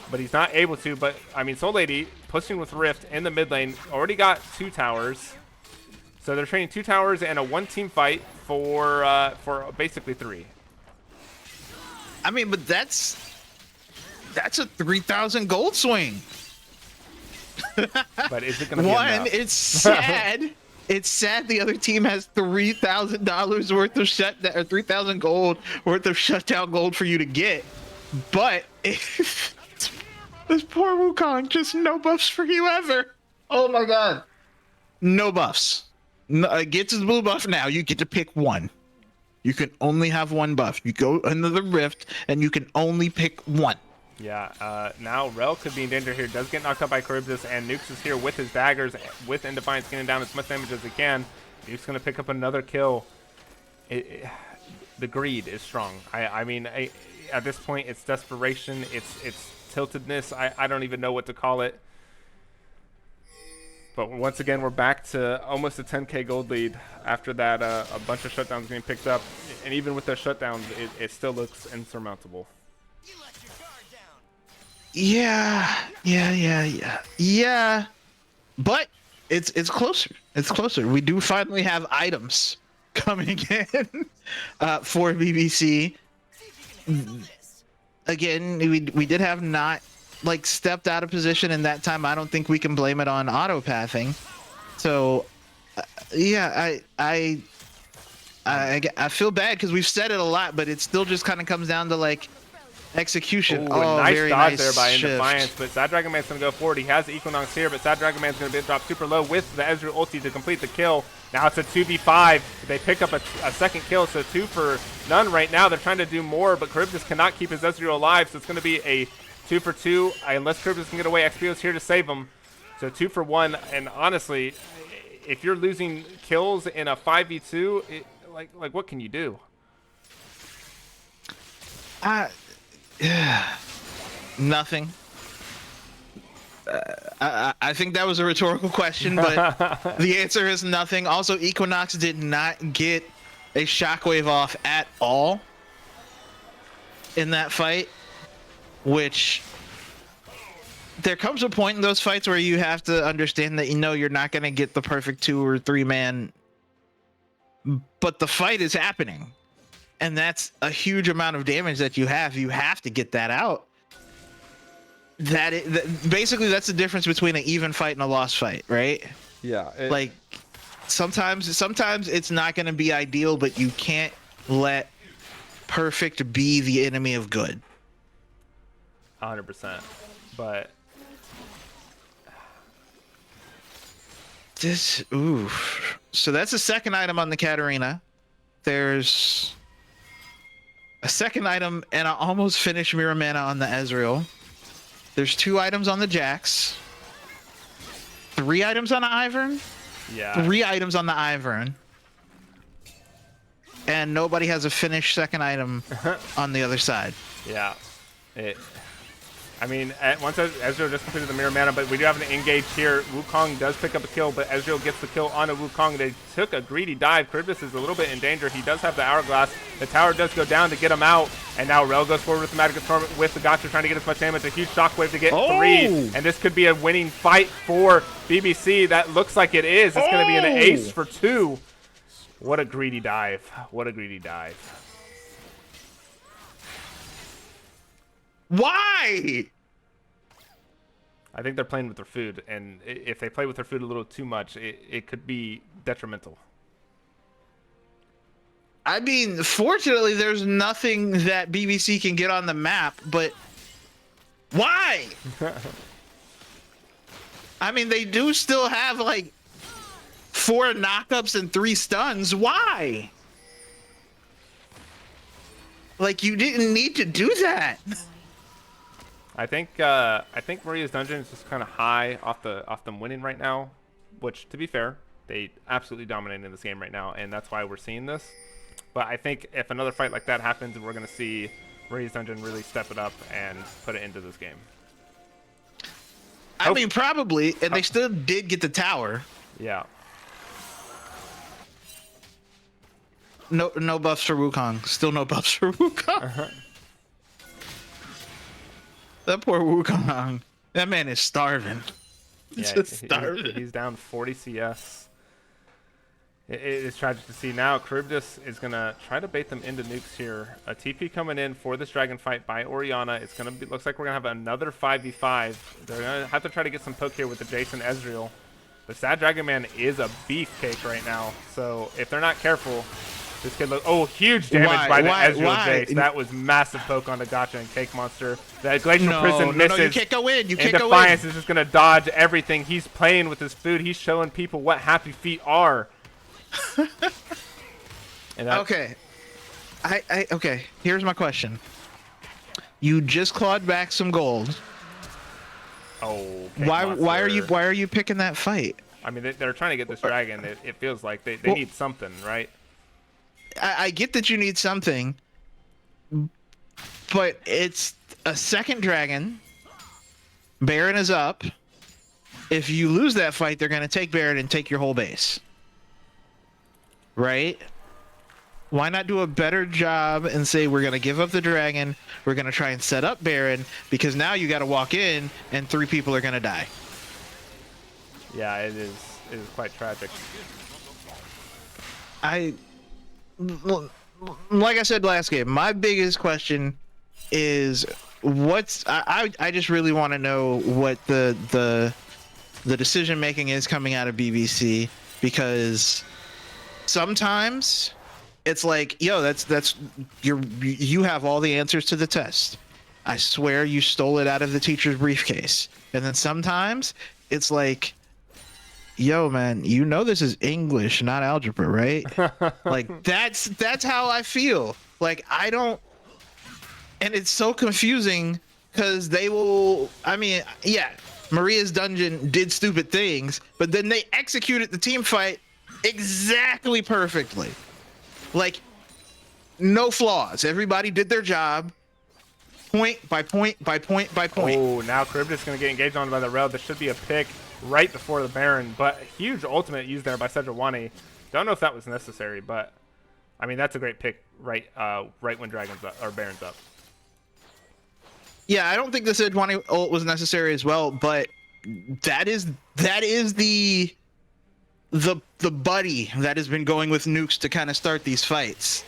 but he's not able to. But I mean, Soul Lady pushing with Rift in the mid lane, already got 2 towers. So they're trading 2 towers and a 1-team fight for basically 3. I mean, but that's a 3,000 gold swing. But is it going to be enough? It's sad. It's sad the other team has $3,000 worth of shutdown, or 3,000 gold worth of shutdown gold for you to get. But if this poor Wukong, just no buffs for you ever. Oh my god. No buffs. No, gets his blue buff now. You get to pick one. You can only have one buff. You go into the rift and you can only pick one. Yeah, now Rel could be in danger here. Does get knocked out by Charybdis, and Nukes is here with his daggers, with In Defiance getting down as much damage as he can. Nukes going to pick up another kill. The greed is strong. I mean, at this point, it's desperation. It's tiltedness. I don't even know what to call it. But once again, we're back to almost a 10K gold lead after that a bunch of shutdowns being picked up. And even with those shutdowns, it still looks insurmountable. Yeah. But it's closer. It's closer. We do finally have items coming in for BBC. Again, we did have not like stepped out of position in that time. I don't think we can blame it on auto pathing. So yeah, I feel bad because we've said it a lot, but it still just kind of comes down to like Execution. Ooh, Oh, nice very dodge nice there by shift. Defiance, but Sad Dragon Man's going to go forward. He has the Equinox here, but Sad Dragon Man's going to be dropped super low with the Ezreal ulti to complete the kill. Now it's a 2v5. They pick up a second kill, so 2 for none right now. They're trying to do more, but Charybdis cannot keep his Ezreal alive, so it's going to be a 2 for 2. Unless Charybdis can get away, XPO's here to save him. So 2 for 1, and honestly, if you're losing kills in a 5v2, like what can you do? Nothing. I think that was a rhetorical question, but the answer is nothing. Also, Equinox did not get a shockwave off at all in that fight, which there comes a point in those fights where you have to understand that you're not going to get the perfect 2 or 3 man, but the fight is happening. And that's a huge amount of damage that you have. You have to get that out. Basically, that's the difference between an even fight and a lost fight, right? Yeah. Like sometimes it's not going to be ideal, but you can't let perfect be the enemy of good. 100%. But so that's the second item on the Katarina. There's a second item, and I almost finished Mirror Mana on the Ezreal. There's 2 items on the Jax. 3 items on the Ivern. yeah. 3 items on the Ivern. And nobody has a finished second item on the other side. Yeah. I mean, once Ezreal just completed the Mirror Mana, but we do have an engage here. Wukong does pick up a kill, but Ezreal gets the kill on a Wukong. They took a greedy dive. Charybdis is a little bit in danger. He does have the Hourglass. The tower does go down to get him out, and now Rel goes forward with the Magic Storm with the Gotcha, trying to get as much damage. A huge shockwave to get 3, and this could be a winning fight for BBC. That looks like it is. It's going to be an ace for 2. What a greedy dive. What a greedy dive. Why? I think they're playing with their food, and if they play with their food a little too much, it could be detrimental. I mean, fortunately, there's nothing that BBC can get on the map, but why? I mean, they do still have like 4 knockups and 3 stuns. Why? Like, you didn't need to do that. I think Maria's Dungeon is just kind of high off them winning right now, which, to be fair, they absolutely dominate in this game right now, and that's why we're seeing this. But I think if another fight like that happens, we're going to see Maria's Dungeon really step it up and put it into this game. I mean, probably, and they still did get the tower. Yeah. No buffs for Wukong. Still no buffs for Wukong. That poor Wukong. That man is starving. Yeah, Just starving. he's down 40 CS. It is tragic to see. Now Charybdis is going to try to bait them into nukes here. A TP coming in for this dragon fight by Orianna. It's going to be, looks like we're going to have another 5v5. They're going to have to try to get some poke here with the Jason Ezreal. The Sad Dragon Man is a beefcake right now. So if they're not careful, this could look... Oh, huge damage by the Ezreal Jace. That was massive poke on the Gotcha and Cake Monster. That Glacial Prison misses. No, you can't go in. You can't go in. Defiance is just going to dodge everything. He's playing with his food. He's showing people what happy feet are. And okay. Okay. Here's my question. You just clawed back some gold. Oh, why are you picking that fight? I mean, they're trying to get this dragon. It feels like they need something, right? I get that you need something, but it's a second dragon. Baron is up. If you lose that fight, they're going to take Baron and take your whole base. Right? Why not do a better job and say we're going to give up the dragon, we're going to try and set up Baron, because now you got to walk in and 3 people are going to die. Yeah, it is quite tragic. Like I said last game, my biggest question is I just really want to know what the decision making is coming out of BBC, because sometimes it's like, yo, you have all the answers to the test. I swear you stole it out of the teacher's briefcase. And then sometimes it's like, yo, man, you know this is English, not algebra, right? Like that's how I feel. Like I don't, and it's so confusing because they will. I mean, yeah, Maria's dungeon did stupid things, but then they executed the team fight exactly perfectly. Like no flaws. Everybody did their job. Point by point by point by point. Oh, now Charybdis going to get engaged on by the rail. This should be a pick right before the Baron, but huge ultimate used there by Sejuani. Don't know if that was necessary, but I mean that's a great pick right when Dragon's up or Baron's up. Yeah, I don't think the Sejuani ult was necessary as well, but that is the buddy that has been going with nukes to kind of start these fights.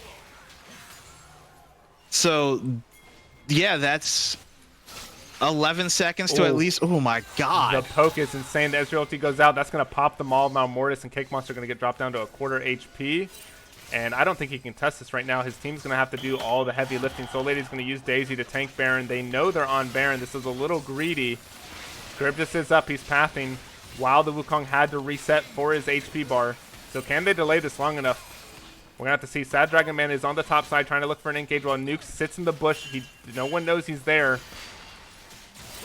So yeah, that's 11 seconds to at least. Oh my god. The poke is insane. The Ezreal ulti goes out. That's going to pop them all. Now Mortis and Cake Monster are going to get dropped down to a quarter HP. And I don't think he can test this right now. His team's going to have to do all the heavy lifting. Soul Lady's going to use Daisy to tank Baron. They know they're on Baron. This is a little greedy. Charybdis is up. He's pathing while the Wukong had to reset for his HP bar. So can they delay this long enough? We're going to have to see. Sad Dragon Man is on the top side trying to look for an engage while Nukes sits in the bush. No one knows he's there.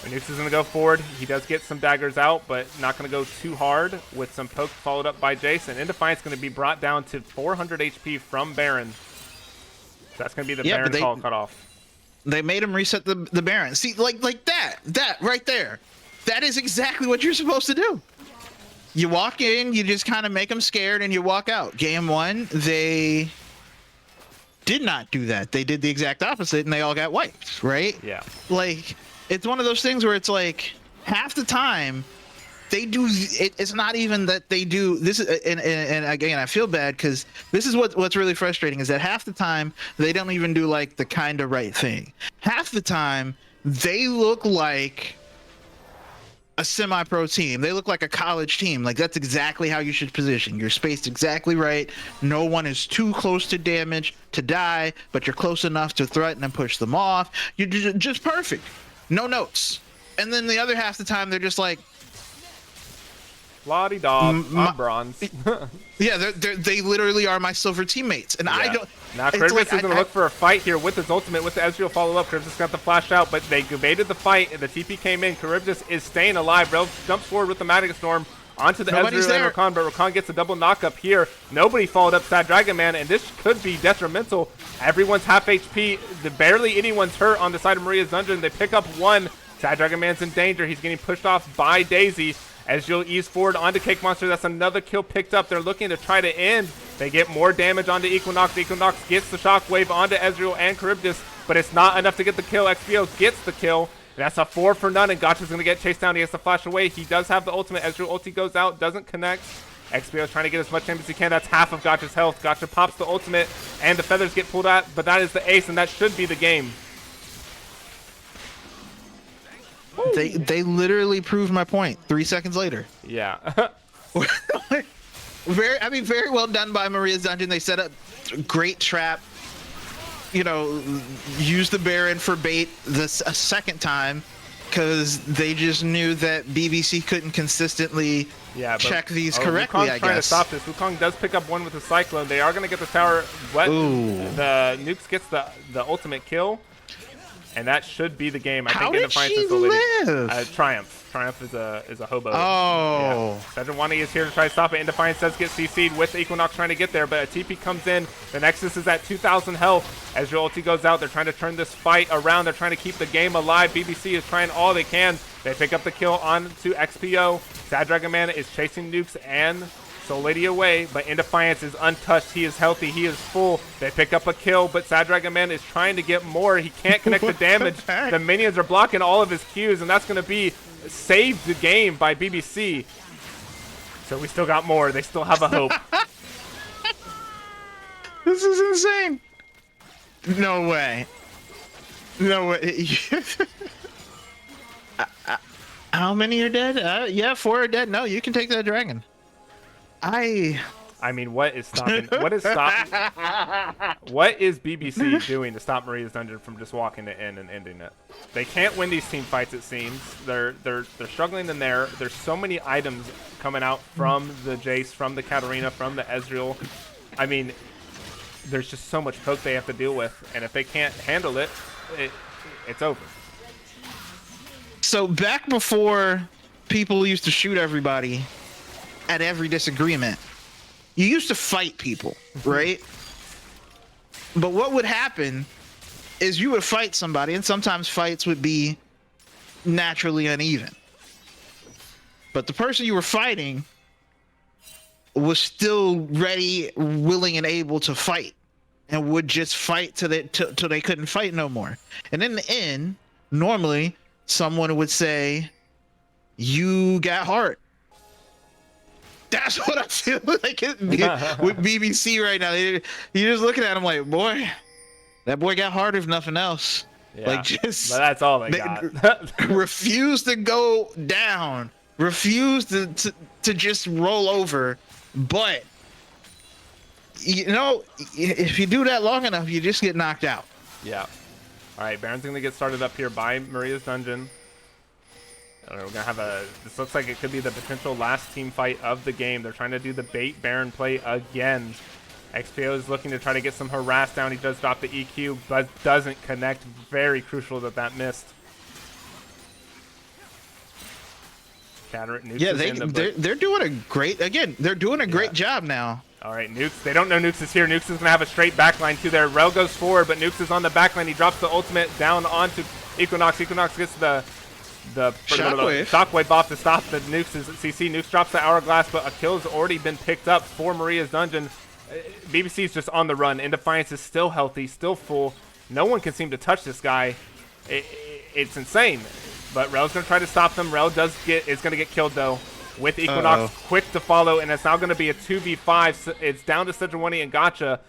Nukes is going to go forward. He does get some daggers out, but not going to go too hard with some poke followed up by Jace. And Indefiance going to be brought down to 400 HP from Baron. So that's going to be the Baron call cut off. They made him reset the Baron. See, like that right there. That is exactly what you're supposed to do. You walk in, you just kind of make them scared, and you walk out. Game one, they did not do that. They did the exact opposite, and they all got wiped, right? Yeah. Like, it's one of those things where it's like, half the time, they do, it's not even that they do, this is, and again, I feel bad, because this is what's really frustrating, is that half the time, they don't even do, like, the kind of right thing. Half the time, they look like a semi-pro team. They look like a college team. Like that's exactly how you should position. You're spaced exactly right. No one is too close to damage to die, but you're close enough to threaten and push them off. You're just perfect. No notes. And then the other half of the time, they're just like, la-di-da, I'm bronze. Yeah, they literally are my silver teammates, and yeah. I don't. Now Charybdis is going to look for a fight here with his ultimate, with the Ezreal follow-up. Charybdis got the flash out, but they evaded the fight, and the TP came in. Charybdis is staying alive. Rel jumps forward with the Magic Storm onto the Ezreal and Rakan, but Rakan gets a double knock-up here. Nobody followed up Sad Dragon Man, and this could be detrimental. Everyone's half HP. Barely anyone's hurt on the side of Maria's dungeon. They pick up one. Sad Dragon Man's in danger. He's getting pushed off by Daisy. Ezreal ease forward onto Cake Monster. That's another kill picked up. They're looking to try to end. They get more damage onto Equinox. Equinox gets the shockwave onto Ezreal and Charybdis, but it's not enough to get the kill. XPO gets the kill. That's a 4 for none, and Gotcha's going to get chased down. He has to flash away. He does have the ultimate. Ezreal ulti goes out, doesn't connect. XPO is trying to get as much damage as he can. That's half of Gotcha's health. Gotcha pops the ultimate, and the feathers get pulled out, but that is the ace, and that should be the game. They literally proved my point 3 seconds later. Yeah. very well done by Maria's Dungeon. They set up great trap. You know, use the Baron for bait a second time because they just knew that BBC couldn't consistently check these correctly. Wukong's trying to stop this. Wukong does pick up one with the Cyclone. They are going to get the tower wet. The Nukes gets the ultimate kill. And that should be the game. I think Defiance is the lead. Triumph. Triumph is a hobo. Oh. Yeah. Sejuani is here to try to stop it. And Defiance does get CC'd with Equinox trying to get there. But a TP comes in. The Nexus is at 2,000 health. Ezreal ulti goes out. They're trying to turn this fight around. They're trying to keep the game alive. BBC is trying all they can. They pick up the kill onto XPO. Sad Dragon Man is chasing Nukes and Soul Lady away, but Indefiance is untouched. He is healthy. He is full. They pick up a kill, but Sad Dragon Man is trying to get more. He can't connect the damage. The minions are blocking all of his Qs, and that's going to be saved the game by BBC. So we still got more. They still have a hope. This is insane. No way. No way. How many are dead? Yeah, 4 are dead. No, you can take that dragon. I mean, what is stopping? What is BBC doing to stop Maria's Dungeon from just walking it in and ending it? They can't win these team fights. It seems they're struggling in there. There's so many items coming out from the Jace, from the Katarina, from the Ezreal. I mean, there's just so much poke they have to deal with, and if they can't handle it, it's over. So back before people used to shoot everybody at every disagreement, you used to fight people, right? But what would happen is you would fight somebody, and sometimes fights would be naturally uneven. But the person you were fighting was still ready, willing, and able to fight, and would just fight till they couldn't fight no more. And in the end, normally someone would say, "You got heart." That's what I feel like with BBC right now. You're just looking at him like, boy, that boy got heart if nothing else. Yeah, like, just but that's all they got. Refuse to go down. Refuse to just roll over. But you know, if you do that long enough, you just get knocked out. Yeah. All right, Baron's gonna get started up here by Maria's Dungeon. We're gonna have this looks like it could be the potential last team fight of the game. They're trying to do the bait Baron play again. XPO is looking to try to get some harass down. He does drop the EQ, but doesn't connect. Very crucial that missed. Yeah, they're doing a great job now. All right, Nukes. They don't know Nukes is here. Nukes is gonna have a straight backline to there. Rel goes forward, but Nukes is on the backline. He drops the ultimate down onto Equinox. Equinox gets the shockwave off to stop the Nukes' CC. Nukes drops the hourglass, but a kill's already been picked up for Maria's Dungeon. BBC's just on the run. Indefiance is still healthy, still full. No one can seem to touch this guy. It's insane. But Rel's gonna try to stop them. Rel is gonna get killed though, with Equinox quick to follow, and it's now gonna be a 2v5. So it's down to Sejuani and Gotcha.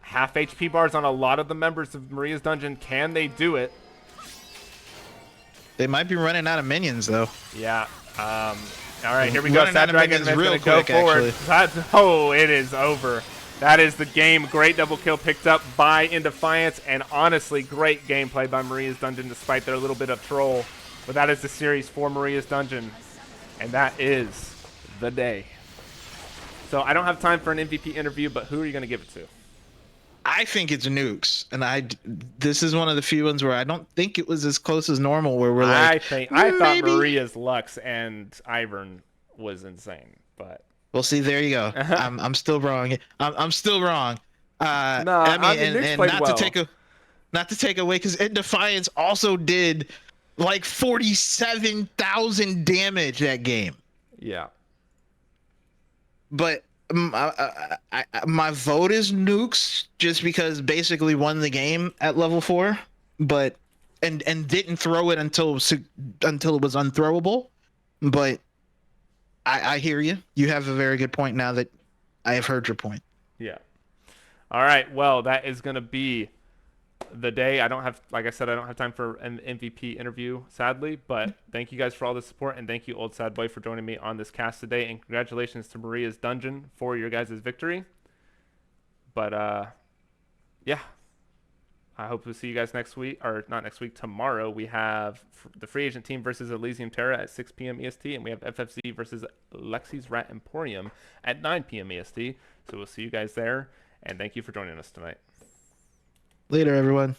Half HP bars on a lot of the members of Maria's Dungeon. Can they do it? They might be running out of minions, though. Yeah. All right, here we go. Sad Dragon is going to go forward. It is over. That is the game. Great double kill picked up by Indefiance, and honestly, great gameplay by Maria's Dungeon despite their little bit of troll. But that is the series for Maria's Dungeon, and that is the day. So I don't have time for an MVP interview, but who are you going to give it to? I think it's Nukes, and this is one of the few ones where I don't think it was as close as normal. Where we're like, I thought Maria's Lux and Ivern was insane, but well, see, there you go. I'm still wrong. I'm still wrong. No, I mean, and not well. to take away, because Defiance also did like 47,000 damage that game. Yeah, but. My vote is Nukes, just because basically won the game at level 4, but and didn't throw it until it was unthrowable. But I hear you. You have a very good point now that I have heard your point. Yeah. All right. Well, that is going to be the day. Like I said, I don't have time for an MVP interview, sadly, but thank you guys for all the support, and thank you, Old Sad Boy, for joining me on this cast today, and congratulations to Maria's Dungeon for your guys' victory. But yeah, I hope to see you guys next week, or not next week, tomorrow. We have the free agent team versus Elysium Terra at 6 p.m. EST, and we have FFC versus Lexi's Rat Emporium at 9 p.m. EST. So we'll see you guys there, and thank you for joining us tonight. Later, everyone.